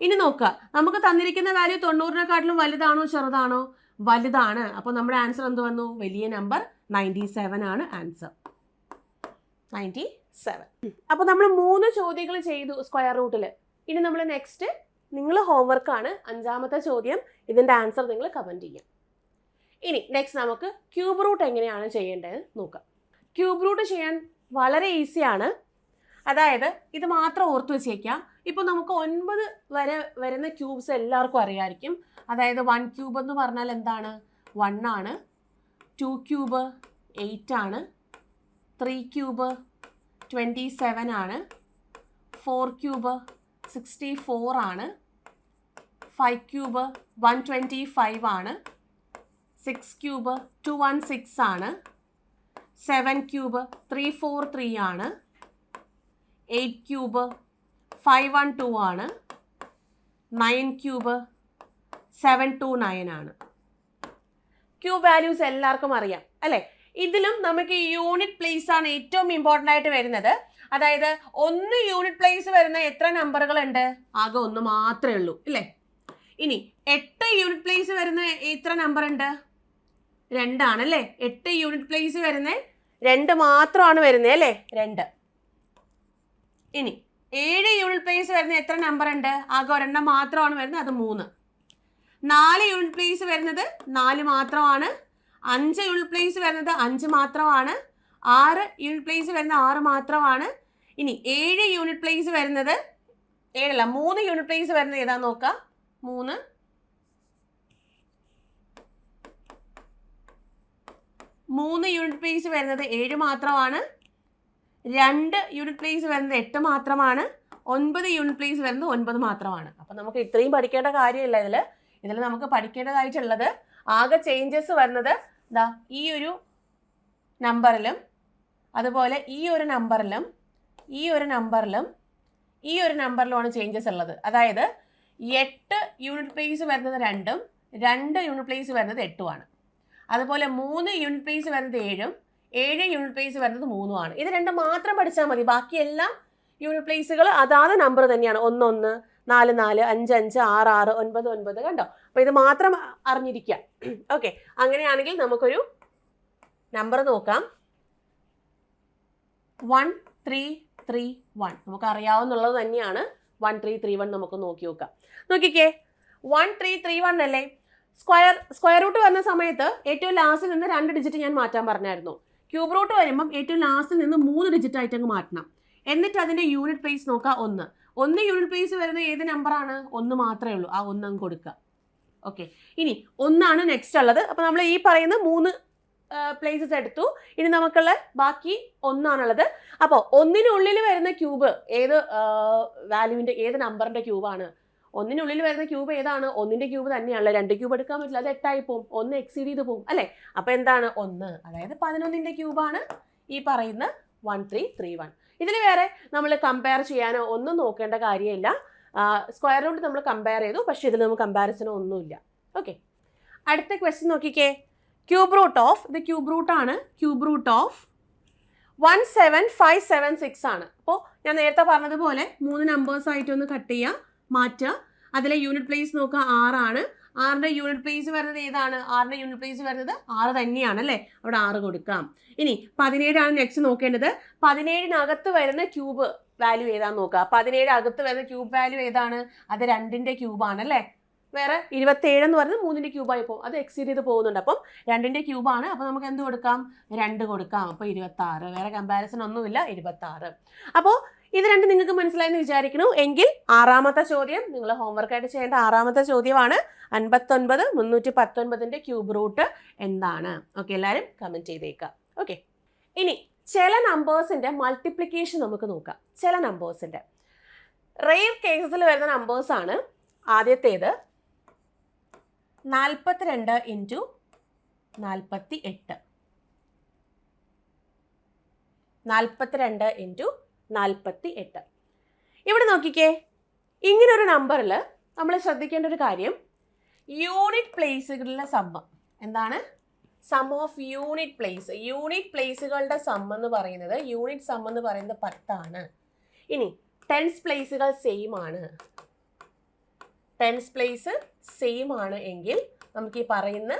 S1: ഇനി നോക്കുക, നമുക്ക് തന്നിരിക്കുന്ന വാല്യൂ 90-നെക്കാട്ടിലും വലുതാണോ ചെറുതാണോ? വലുതാണ്. അപ്പോൾ നമ്മുടെ ആൻസർ എന്ത് വന്നു? വലിയ നമ്പർ 97 ആണ് ആൻസർ. 97. അപ്പോൾ നമ്മൾ 3 ചോദ്യങ്ങൾ ചെയ്തു സ്ക്വയർ റൂട്ടിൽ. ഇനി നമ്മൾ നെക്സ്റ്റ് നിങ്ങൾ ഹോംവർക്കാണ് 5ാമത്തെ ചോദ്യം. ഇതിൻ്റെ ആൻസർ നിങ്ങൾ കമൻറ്റ് ചെയ്യാം. ഇനി നെക്സ്റ്റ് നമുക്ക് ക്യൂബ് റൂട്ട് എങ്ങനെയാണ് ചെയ്യേണ്ടത് നോക്കാം. ക്യൂബ് റൂട്ട് ചെയ്യാൻ വളരെ ഈസിയാണ്. അതായത് ഇത് മാത്രം ഓർത്ത് വെച്ചേക്കാം. ഇപ്പോൾ നമുക്ക് 9 വരെ വരുന്ന ക്യൂബ്സ് എല്ലാവർക്കും അറിയാമായിരിക്കും. അതായത് 1 ക്യൂബ് എന്ന് പറഞ്ഞാൽ എന്താണ്? 1 ആണ്. 2 ക്യൂബ് 8 ആണ്. 3 ക്യൂബ് 27 ആണ്. 4 ക്യൂബ് 64 ആണ്. 5 ക്യൂബ് 125 ആണ്. 6 ക്യൂബ് 216 ആണ്. 7 ക്യൂബ് 343 ആണ്. 8 ക്യൂബ് 512 ആണ്. 9 ക്യൂബ് 729 ആണ്. ക്യൂബ് വാല്യൂസ് എല്ലാവർക്കും അറിയാം അല്ലേ? ഇതിലും നമുക്ക് യൂണിറ്റ് പ്ലേസ് ആണ് ഏറ്റവും ഇമ്പോർട്ടൻ്റ് ആയിട്ട് വരുന്നത്. അതായത് 1 യൂണിറ്റ് പ്ലേസ് വരുന്ന എത്ര നമ്പറുകളുണ്ട്? ആകെ 1 മാത്രമേ ഉള്ളൂ ഇല്ലേ? ഇനി 8 യൂണിറ്റ് പ്ലേസ് വരുന്ന എത്ര നമ്പർ ഉണ്ട്? 2 ആണല്ലേ? 8 യൂണിറ്റ് പ്ലേസ് വരുന്ന 2 മാത്രമാണ് വരുന്നത് അല്ലേ? 2. ഇനി 7 യൂണിറ്റ് പ്ലേസ് വരുന്ന എത്ര നമ്പർ ഉണ്ട്? ആകെ ഒരെണ്ണം മാത്രമാണ് വരുന്നത്, അത് 3. 4 യൂണിറ്റ് പ്ലേസ് വരുന്നത് 4 മാത്രമാണ്. 5 യൂണിറ്റ് പ്ലേസ് വരുന്നത് 5 മാത്രമാണ്. 6 യൂണിറ്റ് പ്ലേസ് വരുന്നത് 6 മാത്രമാണ്. ഇനി 7 യൂണിറ്റ് പ്ലേസ് വരുന്നത് 3 യൂണിറ്റ് പ്ലേസ് വരുന്നത് ഏതാ നോക്കാം. 3 യൂണിറ്റ് പ്ലേസ് വരുന്നത് 7 മാത്രമാണ്. 2 യൂണിറ്റ് പ്ലേസ് വരുന്നത് 8 മാത്രമാണ്. 9 യൂണിറ്റ് പ്ലേസ് വരുന്നത് 9 മാത്രമാണ്. അപ്പം നമുക്ക് ഇത്രയും പഠിക്കേണ്ട കാര്യമില്ല ഇതിൽ നമുക്ക് പഠിക്കേണ്ടതായിട്ടുള്ളത് ആകെ ചേഞ്ചസ് വരുന്നത് ഇതാ ഈ ഒരു നമ്പറിലും അതുപോലെ ഈ ഒരു നമ്പറിലും ഈ ഒരു നമ്പറിലും ഈ ഒരു നമ്പറിലുമാണ് ചേഞ്ചസ് ഉള്ളത്. അതായത് 8 യൂണിറ്റ് പ്ലേസ് വരുന്നത് 2ഉം 2 യൂണിറ്റ് പ്ലേസ് വരുന്നത് 8ഉമാണ്. അതുപോലെ 3 യൂണിറ്റ് പ്ലേസ് വരുന്നത് 7ഉം 7 യൂണിറ്റ് പ്ലേസ് വരുന്നത് 3ഉമാണ്. ഇത് രണ്ടും മാത്രം പഠിച്ചാൽ മതി. ബാക്കിയെല്ലാം യൂണിറ്റ് പ്ലേസുകൾ അതാത് നമ്പർ തന്നെയാണ്. 1 1 4 4 5 5 6 6 9 9 കണ്ടോ. അപ്പോൾ ഇത് മാത്രം അറിഞ്ഞിരിക്കുക. ഓക്കെ, അങ്ങനെയാണെങ്കിൽ നമുക്കൊരു നമ്പർ നോക്കാം. 1 3 3 1 നമുക്ക് അറിയാവുന്നുള്ളത് തന്നെയാണ്. 1 3 3 1 നമുക്ക് നോക്കി നോക്കാം. നോക്കിക്കേ, 1 3 3 1 അല്ലേ. സ്ക്വയർ റൂട്ട് വരുന്ന സമയത്ത് ഏറ്റവും ലാസ്റ്റിൽ നിന്ന് 2 ഡിജിറ്റ് ഞാൻ മാറ്റാൻ പറഞ്ഞായിരുന്നു. ക്യൂബ് റൂട്ട് വരുമ്പം ഏറ്റവും ലാസ്റ്റിൽ നിന്ന് 3 ഡിജിറ്റ് ആയിട്ട് അങ്ങ് മാറ്റണം. എന്നിട്ട് അതിൻ്റെ യൂണിറ്റ് പ്ലേസ് നോക്കുക 1. 1 യൂണിറ്റ് പ്ലേസ് വരുന്ന ഏത് നമ്പറാണ്? 1 മാത്രമേ ഉള്ളൂ. ആ 1 അങ്ങ് കൊടുക്കുക. ഓക്കെ, ഇനി 1 നെക്സ്റ്റ് ഉള്ളത്. അപ്പോൾ നമ്മൾ ഈ പറയുന്ന 3 പ്ലേസസ് എടുത്തു. ഇനി നമുക്കുള്ള ബാക്കി 1 അപ്പോൾ 1-നുള്ളിൽ വരുന്ന ക്യൂബ് ഏത് വാല്യൂവിൻ്റെ ഏത് നമ്പറിൻ്റെ ക്യൂബാണ്? 1-നുള്ളിൽ വരുന്ന ക്യൂബ് ഏതാണ്? 1ൻ്റെ ക്യൂബ് തന്നെയാണല്ലോ. 2 ക്യൂബ് എടുക്കാൻ പറ്റില്ല, അത് 8 ആയി പോകും. 1 എക്സീഡ് ചെയ്ത് പോകും അല്ലേ. അപ്പോൾ എന്താണ് 1? അതായത് 11ൻ്റെ ക്യൂബാണ് ഈ പറയുന്ന 1 3 3 1. ഇതിൽ വേറെ നമ്മൾ കമ്പയർ ചെയ്യാനോ ഒന്നും നോക്കേണ്ട കാര്യമില്ല. സ്ക്വയർ റൂട്ട് നമ്മൾ കമ്പയർ ചെയ്തു, പക്ഷേ ഇതിൽ നമുക്ക് കമ്പാരിസനോ ഒന്നുമില്ല. ഓക്കെ, അടുത്ത ക്വസ്റ്റ്യൻ നോക്കിക്കേ. ക്യൂബ് റൂട്ട് ഓഫ് ഇത് ക്യൂബ് റൂട്ടാണ്. ക്യൂബ് റൂട്ട് ഓഫ് 17576 ആണ്. അപ്പോൾ ഞാൻ നേരത്തെ പറഞ്ഞതുപോലെ 3 നമ്പേഴ്സ് ആയിട്ടൊന്ന് കട്ട് ചെയ്യുക, മാറ്റുക. അതിലെ യൂണിറ്റ് പ്ലേസ് നോക്കുക 6 ആണ്. 6ൻ്റെ യൂണിറ്റ് പ്ലേസ് വരുന്നത് ഏതാണ്? 6ൻ്റെ യൂണിറ്റ് പ്ലേസ് വരുന്നത് 6 തന്നെയാണ് അല്ലേ. അവിടെ 6 കൊടുക്കാം. ഇനി 17 നെക്സ്റ്റ് നോക്കേണ്ടത്. 17-നകത്ത് വരുന്ന ക്യൂബ് വാല്യൂ ഏതാന്ന് നോക്കുക. 17 അകത്ത് വരുന്ന ക്യൂബ് വാല്യൂ ഏതാണ്? അത് 2ൻ്റെ ക്യൂബാണ് അല്ലേ. വേറെ 27 എന്ന് പറയുന്നത് 3ൻ്റെ ക്യൂബായി പോകും, അത് എക്സീഡ് ചെയ്ത് പോകുന്നുണ്ട്. അപ്പം 2ൻ്റെ ക്യൂബാണ്. അപ്പോൾ നമുക്ക് എന്ത് കൊടുക്കാം? 2 കൊടുക്കാം. അപ്പോൾ 26. വേറെ കമ്പാരിസൺ ഒന്നുമില്ല, 26. അപ്പോൾ ഇത് രണ്ടും നിങ്ങൾക്ക് മനസ്സിലായെന്ന് വിചാരിക്കുന്നു. എങ്കിൽ 6ാമത്തെ ചോദ്യം നിങ്ങൾ ഹോംവർക്കായിട്ട് ചെയ്യേണ്ട 6ാമത്തെ ചോദ്യമാണ്. 59 319ൻ്റെ ക്യൂബ് റൂട്ട് എന്താണ്? ഓക്കെ, എല്ലാവരും കമൻറ്റ് ചെയ്തേക്കുക. ഓക്കെ, ഇനി ചില നമ്പേഴ്സിൻ്റെ മൾട്ടിപ്ലിക്കേഷൻ നമുക്ക് നോക്കാം. ചില നമ്പേഴ്സിൻ്റെ റെയർ കേസസിൽ വരുന്ന നമ്പേഴ്സാണ്. ആദ്യത്തേത് 42 × 48. 42 × 48. ഇവിടെ നോക്കിക്കേ, ഇങ്ങനൊരു നമ്പറിൽ നമ്മൾ ശ്രദ്ധിക്കേണ്ട ഒരു കാര്യം, യൂണിറ്റ് പ്ലേസുകളിലെ സമ്മ് എന്താണ്? Sum of unit place. Unit പ്ലേസുകളുടെ സം എന്ന് പറയുന്നത് 10 ഇനി ടെൻസ് പ്ലേസുകൾ സെയിം ആണ്. ടെൻസ് പ്ലേസ് സെയിം ആണ് എങ്കിൽ നമുക്ക് ഈ പറയുന്ന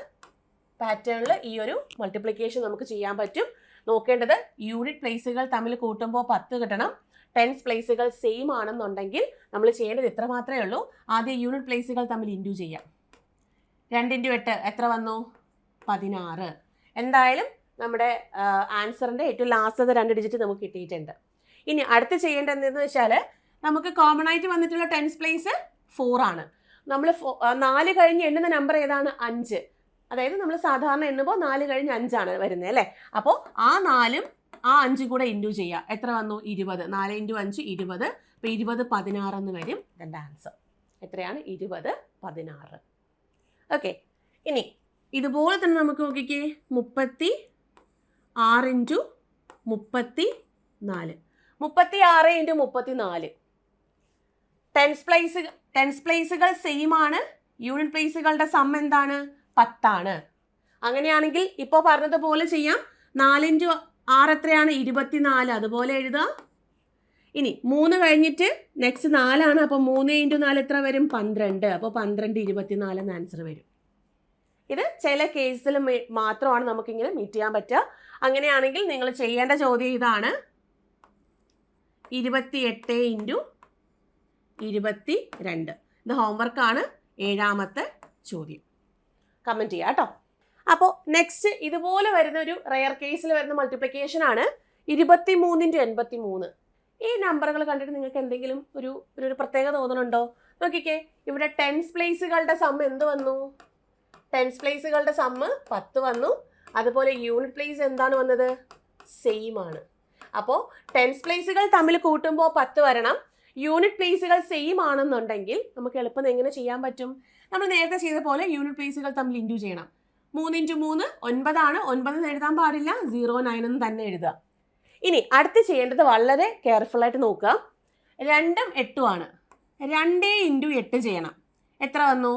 S1: പാറ്റേണിൽ ഈ ഒരു മൾട്ടിപ്ലിക്കേഷൻ നമുക്ക് ചെയ്യാൻ പറ്റും. നോക്കേണ്ടത് യൂണിറ്റ് പ്ലേസുകൾ തമ്മിൽ കൂട്ടുമ്പോൾ 10 കിട്ടണം. ടെൻസ് പ്ലേസുകൾ സെയിം ആണെന്നുണ്ടെങ്കിൽ നമ്മൾ ചെയ്യേണ്ടത് ഇത്ര മാത്രമേ ഉള്ളൂ. ആദ്യം യൂണിറ്റ് പ്ലേസുകൾ തമ്മിൽ ഇൻറ്റു ചെയ്യാം. 2 × 8 എത്ര വന്നു? 16. എന്തായാലും നമ്മുടെ ആൻസറിൻ്റെ ഏറ്റവും ലാസ്റ്റത്തെ 2 ഡിജിറ്റ് നമുക്ക് കിട്ടിയിട്ടുണ്ട്. ഇനി അടുത്ത് ചെയ്യേണ്ടത് എന്തെന്ന് വെച്ചാൽ, നമുക്ക് കോമൺ ആയിട്ട് വന്നിട്ടുള്ള ടെൻസ് പ്ലേസ് 4 ആണ്. നമ്മൾ 4 കഴിഞ്ഞ് എണ്ണുന്ന നമ്പർ ഏതാണ്? 5. അതായത് നമ്മൾ സാധാരണ എണ്ണുമ്പോൾ 4 കഴിഞ്ഞ് 5 ആണ് വരുന്നത് അല്ലേ. അപ്പോൾ ആ 4ഉം ആ 5 കൂടെ ഇൻറ്റു ചെയ്യുക. എത്ര വന്നു? 20. 4 × 5 20. അപ്പോൾ 20 16 എന്ന് വരും എൻ്റെ ആൻസർ. എത്രയാണ്? 20 16. ഓക്കെ, ഇനി ഇതുപോലെ തന്നെ നമുക്ക് നോക്കിക്കേ, 36 × 34. 36 × 34. ടെൻസ് പ്ലേസുകൾ സെയിം ആണ്. യൂണിറ്റ് പ്ലേസുകളുടെ സം എന്താണ്? 10 അങ്ങനെയാണെങ്കിൽ ഇപ്പോൾ പറഞ്ഞതുപോലെ ചെയ്യാം. 4 × 6 എത്രയാണ്? 24. അതുപോലെ എഴുതാം. ഇനി 3 കഴിഞ്ഞിട്ട് നെക്സ്റ്റ് 4 ആണ്. അപ്പോൾ 3 × 4 എത്ര വരും? 12. അപ്പോൾ 12 24 എന്ന് ആൻസർ വരും. ഇത് ചില കേസിൽ മാത്രമാണ് നമുക്കിങ്ങനെ മീറ്റ് ചെയ്യാൻ പറ്റുക. അങ്ങനെയാണെങ്കിൽ നിങ്ങൾ ചെയ്യേണ്ട ചോദ്യം ഇതാണ്. 28 ഇൻറ്റു 22. ഇത് ഹോംവർക്കാണ്. 7ാമത്തെ ചോദ്യം. കമൻറ്റ് ചെയ്യാം കേട്ടോ. അപ്പോൾ നെക്സ്റ്റ് ഇതുപോലെ വരുന്ന ഒരു റെയർ കേസിൽ വരുന്ന മൾട്ടിപ്ലിക്കേഷൻ ആണ് 23 ഇൻറ്റു 83. ഈ നമ്പറുകൾ കണ്ടിട്ട് നിങ്ങൾക്ക് എന്തെങ്കിലും ഒരു പ്രത്യേകത തോന്നുന്നുണ്ടോ? നോക്കിക്കേ, ഇവിടെ ടെൻസ് പ്ലേസുകളുടെ സം എന്ത് വന്നു? ടെൻസ് പ്ലേസുകളുടെ സമ്മ് 10 വന്നു. അതുപോലെ യൂണിറ്റ് പ്ലേസ് എന്താണ് വന്നത്? സെയിം ആണ്. അപ്പോൾ ടെൻസ് പ്ലേസുകൾ തമ്മിൽ കൂട്ടുമ്പോൾ 10 വരണം. യൂണിറ്റ് പ്ലേസുകൾ സെയിം ആണെന്നുണ്ടെങ്കിൽ നമുക്ക് എളുപ്പം എങ്ങനെ ചെയ്യാൻ പറ്റും? നമ്മൾ നേരത്തെ ചെയ്ത പോലെ യൂണിറ്റ് പ്ലേസുകൾ തമ്മിൽ ഇൻറ്റു ചെയ്യണം. 3 ഇൻറ്റു 3 9 ആണ്. 9 എഴുതാൻ പാടില്ല, 09 എന്ന് തന്നെ എഴുതുക. ഇനി അടുത്ത് ചെയ്യേണ്ടത് വളരെ കെയർഫുള്ളായിട്ട് നോക്കുക. 2ഉം 8ഉം ആണ്. 2 ഇൻറ്റു 8 ചെയ്യണം. എത്ര വന്നു?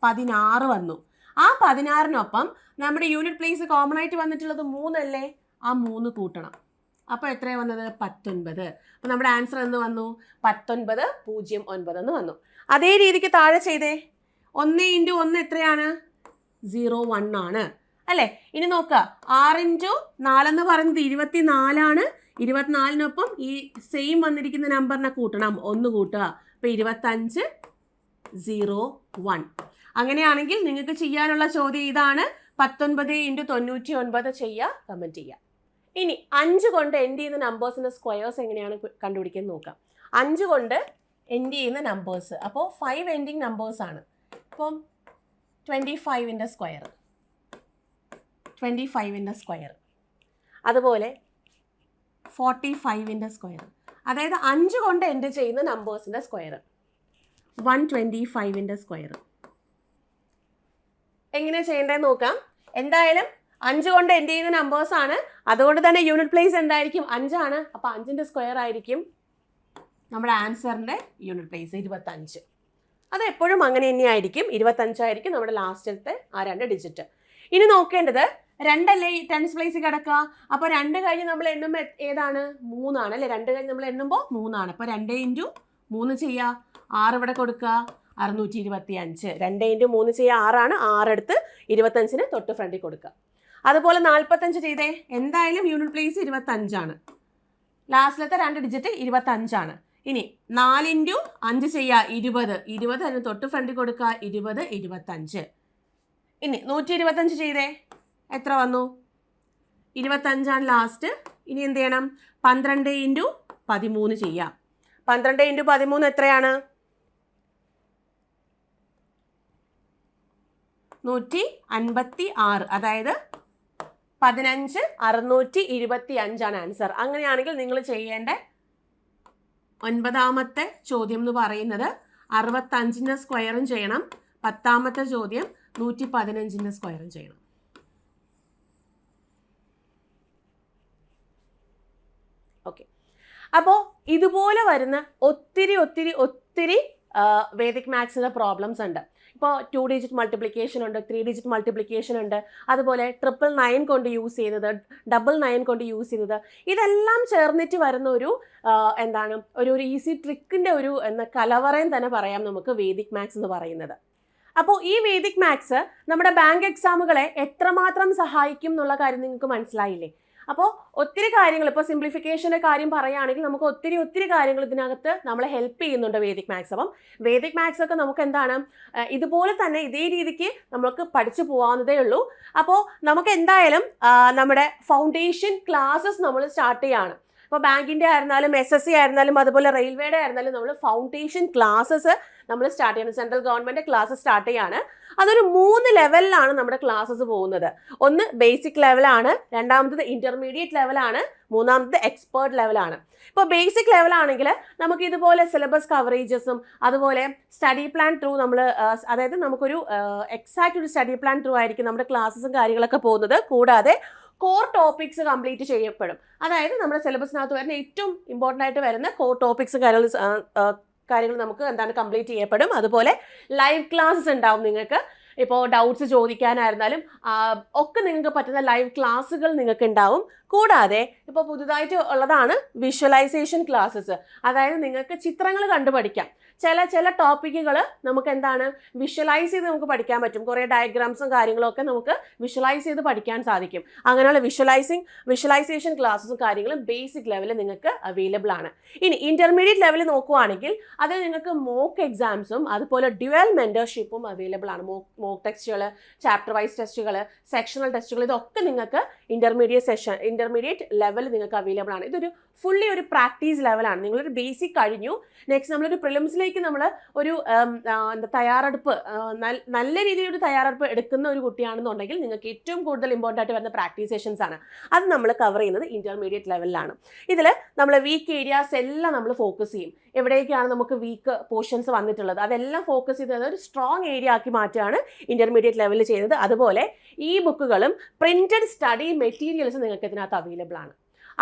S1: 16 വന്നു. ആ 16നൊപ്പം നമ്മുടെ യൂണിറ്റ് പ്ലേസ് കോമൺ ആയിട്ട് വന്നിട്ടുള്ളത് 3 അല്ലേ? ആ 3 കൂട്ടണം. അപ്പോൾ എത്രയാണ് വന്നത്? 19. അപ്പോൾ നമ്മുടെ ആൻസർ എന്ന് വന്നു? 1909 എന്ന് വന്നു. അതേ രീതിക്ക് താഴെ ചെയ്തേ. 1 ഇൻറ്റു 1 എത്രയാണ്? 01 ആണ് അല്ലേ? ഇനി നോക്കുക, 6 ഇൻറ്റു 4 എന്ന് പറയുന്നത് 24 ആണ്. 24നൊപ്പം ഈ സെയിം വന്നിരിക്കുന്ന നമ്പറിനെ കൂട്ടണം. 1 കൂട്ടുക. അപ്പോൾ 2501. അങ്ങനെയാണെങ്കിൽ നിങ്ങൾക്ക് ചെയ്യാനുള്ള ചോദ്യം ഇതാണ്. 19 ഇൻറ്റു 99 ചെയ്യുക. കമൻറ്റ് ചെയ്യുക. ഇനി 5 കൊണ്ട് എൻഡ് ചെയ്യുന്ന നമ്പേഴ്സിൻ്റെ സ്ക്വയേഴ്സ് എങ്ങനെയാണ് കണ്ടുപിടിക്കാൻ നോക്കാം. 5 കൊണ്ട് എൻഡ് ചെയ്യുന്ന നമ്പേഴ്സ്, അപ്പോൾ 5 എൻഡിങ് നമ്പേഴ്സ് ആണ്. അപ്പം 25ൻ്റെ സ്ക്വയർ, 25ൻ്റെ സ്ക്വയർ, അതുപോലെ 45ൻ്റെ സ്ക്വയർ. അതായത് 5 കൊണ്ട് എൻഡ് ചെയ്യുന്ന നമ്പേഴ്സിൻ്റെ സ്ക്വയർ. 125ൻ്റെ സ്ക്വയർ. എങ്ങനെ ചെയ്യേണ്ടതെന്ന് നോക്കാം. എന്തായാലും 5 കൊണ്ട് എൻഡ് ചെയ്യുന്ന നമ്പേഴ്സ് ആണ്. അതുകൊണ്ട് തന്നെ യൂണിറ്റ് പ്ലേസ് എന്തായിരിക്കും? 5 ആണ്. അപ്പോൾ 5ൻ്റെ സ്ക്വയർ ആയിരിക്കും നമ്മുടെ ആൻസറിൻ്റെ യൂണിറ്റ് പ്ലേസ് 25. അത് എപ്പോഴും അങ്ങനെ തന്നെയായിരിക്കും. 25 ആയിരിക്കും നമ്മുടെ ലാസ്റ്റത്തെ ആ 2 ഡിജിറ്റ്. ഇനി നോക്കേണ്ടത് 2 അല്ലേ ഈ ടെൻസ് പ്ലേസ് കിടക്കുക. അപ്പോൾ 2 കഴിഞ്ഞ് നമ്മൾ എണ്ണുമ്പോൾ ഏതാണ്? 3 ആണ് അല്ലേ? 2 കഴിഞ്ഞ് നമ്മൾ എണ്ണുമ്പോൾ 3 ആണ്. അപ്പോൾ 2 ഇൻറ്റു 3 ചെയ്യുക. 6 ഇവിടെ കൊടുക്കുക. 625. 2 ഇൻറ്റു 3 ചെയ്യുക. 6 ആണ്. 6 എടുത്ത് 25ന് തൊട്ട് ഫ്രണ്ടിൽ കൊടുക്കുക. അതുപോലെ 45 ചെയ്തേ. എന്തായാലും യൂണിറ്റ് പ്ലേസ് 25 ആണ്. ലാസ്റ്റിലത്തെ 2 ഡിജിറ്റ് 25 ആണ്. ഇനി 4 ഇൻറ്റു 5 ചെയ്യുക. 20. 20 അതിന് തൊട്ട് ഫ്രണ്ടിൽ കൊടുക്കുക. 20 25. ഇനി 125 ചെയ്തേ. എത്ര വന്നു? 25 ലാസ്റ്റ്. ഇനി എന്ത് ചെയ്യണം? 12 ഇൻറ്റു 13 ചെയ്യാം. 12 ഇൻറ്റു 13 എത്രയാണ്? 156. അതായത് 15625 ആണ് ആൻസർ. അങ്ങനെയാണെങ്കിൽ നിങ്ങൾ ചെയ്യേണ്ട 9ാമത്തെ ചോദ്യം എന്ന് പറയുന്നത് 65ൻ്റെ സ്ക്വയറും ചെയ്യണം. 10ാമത്തെ ചോദ്യം 115ൻ്റെ സ്ക്വയറും ചെയ്യണം. ഓക്കെ. അപ്പോൾ ഇതുപോലെ വരുന്ന ഒത്തിരി വേദിക് മാത്സിൻ്റെ പ്രോബ്ലംസ് ഉണ്ട്. ഇപ്പോൾ 2 ഡിജിറ്റ് മൾട്ടിപ്ലിക്കേഷൻ ഉണ്ട്, 3 ഡിജിറ്റ് മൾട്ടിപ്ലിക്കേഷൻ ഉണ്ട്, അതുപോലെ 999 കൊണ്ട് യൂസ് ചെയ്യുന്നത്, 99 കൊണ്ട് യൂസ് ചെയ്യുന്നത്, ഇതെല്ലാം ചേർന്നിട്ട് വരുന്ന ഒരു ഈസി ട്രിക്കിൻ്റെ കലവറയും തന്നെ പറയാം നമുക്ക് വേദിക് മാത്സ് എന്ന് പറയുന്നത്. അപ്പോൾ ഈ വേദിക് മാത്സ് നമ്മുടെ ബാങ്ക് എക്സാമുകളെ എത്രമാത്രം സഹായിക്കും എന്നുള്ള കാര്യം നിങ്ങൾക്ക് മനസ്സിലായില്ലേ? അപ്പോൾ ഒത്തിരി കാര്യങ്ങൾ, ഇപ്പോൾ സിംപ്ലിഫിക്കേഷൻ്റെ കാര്യം പറയുകയാണെങ്കിൽ നമുക്ക് ഒത്തിരി കാര്യങ്ങൾ ഇതിനകത്ത് നമ്മളെ ഹെൽപ്പ് ചെയ്യുന്നുണ്ട് വേദിക് മാത്സ്. അപ്പം വേദിക് മാത്സ് ഒക്കെ നമുക്ക് എന്താണ് ഇതുപോലെ തന്നെ ഇതേ രീതിക്ക് നമുക്ക് പഠിച്ചു പോകാവുന്നതേ ഉള്ളൂ. അപ്പോൾ നമുക്ക് എന്തായാലും നമ്മുടെ ഫൗണ്ടേഷൻ ക്ലാസ്സസ് നമ്മൾ സ്റ്റാർട്ട് ചെയ്യാണ്. ഇപ്പോൾ ബാങ്കിൻ്റെ ആയിരുന്നാലും SSC ആയിരുന്നാലും അതുപോലെ റെയിൽവേയുടെ ആയിരുന്നാലും നമ്മൾ ഫൗണ്ടേഷൻ ക്ലാസ്സസ് നമ്മൾ സ്റ്റാർട്ട് ചെയ്യണം. സെൻട്രൽ ഗവൺമെൻറ് ക്ലാസ്സസ് സ്റ്റാർട്ട് ചെയ്യാണ്. അതൊരു 3 ലെവലിലാണ് നമ്മുടെ ക്ലാസ്സസ് പോകുന്നത്. ഒന്ന് ബേസിക് ലെവലാണ്, രണ്ടാമത്തത് ഇൻ്റർമീഡിയറ്റ് ലെവലാണ്, മൂന്നാമത്തത് എക്സ്പേർട്ട് ലെവലാണ്. ഇപ്പോൾ ബേസിക് ലെവലാണെങ്കിൽ നമുക്ക് ഇതുപോലെ സിലബസ് കവറേജസും അതുപോലെ സ്റ്റഡി പ്ലാൻ ത്രൂ അതായത് നമുക്കൊരു എക്സാക്റ്റ് ഒരു സ്റ്റഡി പ്ലാൻ ത്രൂ ആയിരിക്കും നമ്മുടെ ക്ലാസ്സസും കാര്യങ്ങളൊക്കെ പോകുന്നത്. കൂടാതെ കോർ ടോപ്പിക്സ് കംപ്ലീറ്റ് ചെയ്യപ്പെടും. അതായത് നമ്മുടെ സിലബസിനകത്ത് വരുന്ന ഏറ്റവും ഇമ്പോർട്ടൻ്റ് ആയിട്ട് വരുന്ന കോർ ടോപ്പിക്സ് കാര്യങ്ങൾ നമുക്ക് കംപ്ലീറ്റ് ചെയ്യപ്പെടും. അതുപോലെ ലൈവ് ക്ലാസ്സസ് ഉണ്ടാവും. നിങ്ങൾക്ക് ഇപ്പോൾ ഡൗട്ട്സ് ചോദിക്കാനായിരുന്നാലും ഒക്കെ നിങ്ങൾക്ക് പറ്റുന്ന ലൈവ് ക്ലാസ്സുകൾ നിങ്ങൾക്ക് ഉണ്ടാവും. കൂടാതെ ഇപ്പോൾ പുതുതായിട്ട് ഉള്ളതാണ് വിഷ്വലൈസേഷൻ ക്ലാസ്സസ്. അതായത് നിങ്ങൾക്ക് ചിത്രങ്ങൾ കണ്ടു പഠിക്കാം. ചില ടോപ്പിക്കുകൾ നമുക്ക് എന്താണ് വിഷ്വലൈസ് ചെയ്ത് നമുക്ക് പഠിക്കാൻ പറ്റും. കുറേ ഡയഗ്രാംസും കാര്യങ്ങളൊക്കെ നമുക്ക് വിഷ്വലൈസ് ചെയ്ത് പഠിക്കാൻ സാധിക്കും. അങ്ങനെയുള്ള വിഷ്വലൈസേഷൻ ക്ലാസ്സസും കാര്യങ്ങളും ബേസിക് ലെവലിൽ നിങ്ങൾക്ക് അവൈലബിൾ ആണ്. ഇനി ഇന്റർമീഡിയറ്റ് ലെവലിൽ നോക്കുവാണെങ്കിൽ അതിൽ നിങ്ങൾക്ക് മോക്ക് എക്സാംസും അതുപോലെ ഡ്യുവൽ മെന്റർഷിപ്പും അവൈലബിൾ ആണ്. മോക്ക് ടെസ്റ്റുകൾ, ചാപ്റ്റർ വൈസ് ടെസ്റ്റുകൾ, സെക്ഷണൽ ടെസ്റ്റുകൾ, ഇതൊക്കെ നിങ്ങൾക്ക് ഇന്റർമീഡിയറ്റ് ലെവലിൽ നിങ്ങൾക്ക് അവൈലബിൾ ആണ്. ഇതൊരു ഫുള്ളി ഒരു പ്രാക്ടീസ് ലെവലാണ്. നിങ്ങളൊരു ബേസിക് കഴിഞ്ഞു, നെക്സ്റ്റ് നമ്മളൊരു പ്രിലിംസിലേക്ക് നമ്മൾ ഒരു തയ്യാറെടുപ്പ് നല്ല രീതിയിലൊരു തയ്യാറെടുപ്പ് എടുക്കുന്ന ഒരു കുട്ടിയാണെന്നുണ്ടെങ്കിൽ നിങ്ങൾക്ക് ഏറ്റവും കൂടുതൽ ഇമ്പോർട്ടൻ്റ് ആയിട്ട് വരുന്ന പ്രാക്ടീസ് സെഷൻസ് ആണ്. അത് നമ്മൾ കവർ ചെയ്യുന്നത് ഇന്റർമീഡിയറ്റ് ലെവലിലാണ്. ഇതിൽ നമ്മൾ വീക്ക് ഏരിയാസ് എല്ലാം നമ്മൾ ഫോക്കസ് ചെയ്യും. എവിടേക്കാണ് നമുക്ക് വീക്ക് പോർഷൻസ് വന്നിട്ടുള്ളത് അതെല്ലാം ഫോക്കസ് ചെയ്ത് ഒരു സ്ട്രോങ് ഏരിയ ആക്കി മാറ്റുകയാണ് ഇന്റർമീഡിയറ്റ് ലെവലിൽ ചെയ്യുന്നത്. അതുപോലെ ഈ ബുക്കുകളും പ്രിന്റഡ് സ്റ്റഡി മെറ്റീരിയൽസ് നിങ്ങൾക്ക് ഇതിനകത്ത് അവൈലബിൾ ആണ്.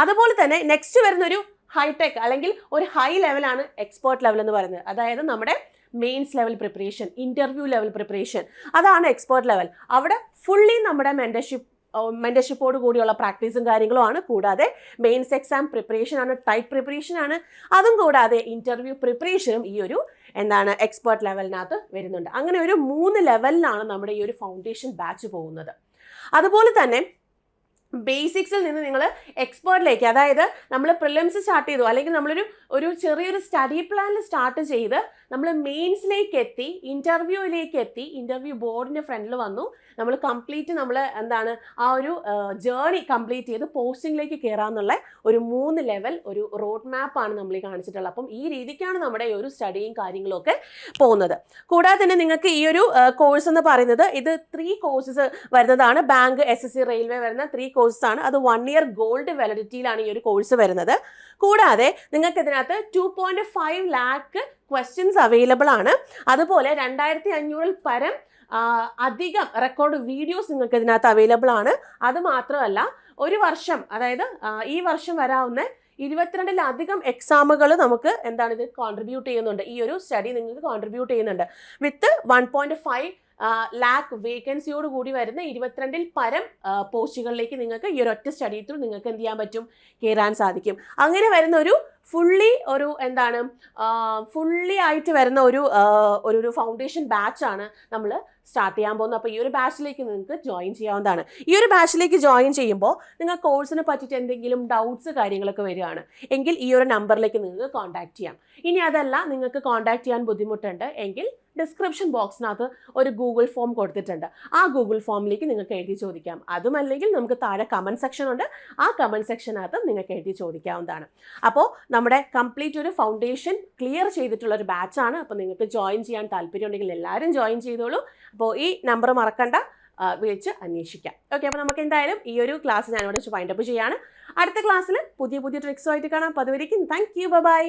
S1: അതുപോലെ തന്നെ നെക്സ്റ്റ് വരുന്നൊരു ഹൈടെക് അല്ലെങ്കിൽ ഒരു ഹൈ ലെവലാണ് എക്സ്പേർട്ട് ലെവൽ എന്ന് പറയുന്നത്. അതായത് നമ്മുടെ mains level preparation, interview level preparation, അതാണ് എക്സ്പേർട്ട് ലെവൽ. അവിടെ ഫുള്ളി നമ്മുടെ മെന്റർഷിപ്പോട് കൂടിയുള്ള പ്രാക്ടീസും കാര്യങ്ങളും ആണ്. കൂടാതെ മെയിൻസ് എക്സാം പ്രിപ്പറേഷൻ ആണ്, ടൈപ്പ് പ്രിപ്പറേഷൻ ആണ്. അതും കൂടാതെ ഇന്റർവ്യൂ പ്രിപ്പറേഷനും ഈ ഒരു എക്സ്പേർട്ട് ലെവലിനകത്ത് വരുന്നുണ്ട്. അങ്ങനെ ഒരു 3 ലെവലിലാണ് നമ്മുടെ ഈ ഒരു ഫൗണ്ടേഷൻ ബാച്ച് പോകുന്നത്. അതുപോലെ തന്നെ ബേസിക്സിൽ നിന്ന് നിങ്ങൾ എക്സ്പേർട്ടിലേക്ക്, അതായത് നമ്മൾ പ്രിലിംസ് സ്റ്റാർട്ട് ചെയ്തു അല്ലെങ്കിൽ നമ്മളൊരു ചെറിയൊരു സ്റ്റഡി പ്ലാനിൽ സ്റ്റാർട്ട് ചെയ്ത് നമ്മൾ മെയിൻസിലേക്ക് എത്തി, ഇന്റർവ്യൂ ബോർഡിൻ്റെ ഫ്രണ്ടിൽ വന്നു, നമ്മൾ കംപ്ലീറ്റ് ആ ഒരു ജേർണി കംപ്ലീറ്റ് ചെയ്ത് പോസ്റ്റിംഗിലേക്ക് കയറാമെന്നുള്ള ഒരു 3 ലെവൽ ഒരു റോഡ് മാപ്പാണ് നമ്മൾ ഈ കാണിച്ചിട്ടുള്ളത്. അപ്പം ഈ രീതിക്കാണ് നമ്മുടെ ഈ ഒരു സ്റ്റഡിയും കാര്യങ്ങളും ഒക്കെ പോകുന്നത്. കൂടാതെ തന്നെ നിങ്ങൾക്ക് ഈ ഒരു കോഴ്സ് എന്ന് പറയുന്നത് ഇത് 3 കോഴ്സസ് വരുന്നതാണ്. ബാങ്ക്, SSC, റെയിൽവേ വരുന്ന 3 കോഴ്സസ് ആണ്. അത് 1 ഇയർ ഗോൾഡ് വാലിഡിറ്റിയിലാണ് ഈ ഒരു കോഴ്സ് വരുന്നത്. കൂടാതെ നിങ്ങൾക്ക് ഇതിനകത്ത് 2.5 lakh ക്വസ്റ്റ്യൻസ് അവൈലബിൾ ആണ്. അതുപോലെ 2500 പരം അധികം റെക്കോർഡ് വീഡിയോസ് നിങ്ങൾക്ക് ഇതിനകത്ത് അവൈലബിൾ ആണ്. അത് മാത്രമല്ല ഒരു വർഷം, അതായത് ഈ വർഷം വരാവുന്ന 22-ലധികം എക്സാമുകൾ നമുക്ക് ഇത് കോൺട്രിബ്യൂട്ട് ചെയ്യുന്നുണ്ട്. ഈ ഒരു സ്റ്റഡി നിങ്ങൾക്ക് കോൺട്രിബ്യൂട്ട് ചെയ്യുന്നുണ്ട്. വിത്ത് 1.5 lakh വേക്കൻസിയോട് കൂടി വരുന്ന 22-ൽ പരം പോസ്റ്റുകളിലേക്ക് നിങ്ങൾക്ക് ഈ ഒരു ഒറ്റ സ്റ്റഡി ത്രൂ നിങ്ങൾക്ക് എന്ത് ചെയ്യാൻ പറ്റും, കയറാൻ സാധിക്കും. അങ്ങനെ വരുന്ന ഒരു ഫുള്ളി ആയിട്ട് വരുന്ന ഒരു ഫൗണ്ടേഷൻ ബാച്ചാണ് നമ്മൾ സ്റ്റാർട്ട് ചെയ്യാൻ പോകുന്നത്. അപ്പോൾ ഈ ഒരു ബാച്ചിലേക്ക് നിങ്ങൾക്ക് ജോയിൻ ചെയ്യാവുന്നതാണ്. ഈ ഒരു ബാച്ചിലേക്ക് ജോയിൻ ചെയ്യുമ്പോൾ നിങ്ങൾ കോഴ്സിനെ പറ്റിയിട്ട് എന്തെങ്കിലും ഡൗട്ട്സ് കാര്യങ്ങളൊക്കെ വരികയാണ് എങ്കിൽ ഈ ഒരു നമ്പറിലേക്ക് നിങ്ങൾക്ക് കോൺടാക്ട് ചെയ്യാം. ഇനി അതല്ല നിങ്ങൾക്ക് കോൺടാക്ട് ചെയ്യാൻ ബുദ്ധിമുട്ടുണ്ട് എങ്കിൽ ഡിസ്ക്രിപ്ഷൻ ബോക്സിനകത്ത് ഒരു ഗൂഗിൾ ഫോം കൊടുത്തിട്ടുണ്ട്. ആ ഗൂഗിൾ ഫോമിലേക്ക് നിങ്ങൾക്ക് എഴുതി ചോദിക്കാം. അതുമല്ലെങ്കിൽ നമുക്ക് താഴെ കമൻറ്റ് സെക്ഷൻ ഉണ്ട്. ആ കമൻറ്റ് സെക്ഷനകത്ത് നിങ്ങൾക്ക് എഴുതി ചോദിക്കാവുന്നതാണ്. അപ്പോൾ നമ്മുടെ കംപ്ലീറ്റ് ഒരു ഫൗണ്ടേഷൻ ക്ലിയർ ചെയ്തിട്ടുള്ള ഒരു ബാച്ചാണ്. അപ്പോൾ നിങ്ങൾക്ക് ജോയിൻ ചെയ്യാൻ താല്പര്യമുണ്ടെങ്കിൽ എല്ലാവരും ജോയിൻ ചെയ്തോളൂ. അപ്പോൾ ഈ നമ്പർ മറക്കണ്ട, വിളിച്ച് അന്വേഷിക്കാം. ഓക്കെ, അപ്പോൾ നമുക്ക് എന്തായാലും ഈ ഒരു ക്ലാസ് ഞാനിവിടെ വെച്ച് വൈൻഡപ്പ് ചെയ്യാണ്. അടുത്ത ക്ലാസ്സിൽ പുതിയ ട്രിക്സുമായിട്ട് കാണാം. അപ്പോൾ അതുവരേക്കും താങ്ക് യു, ബൈ.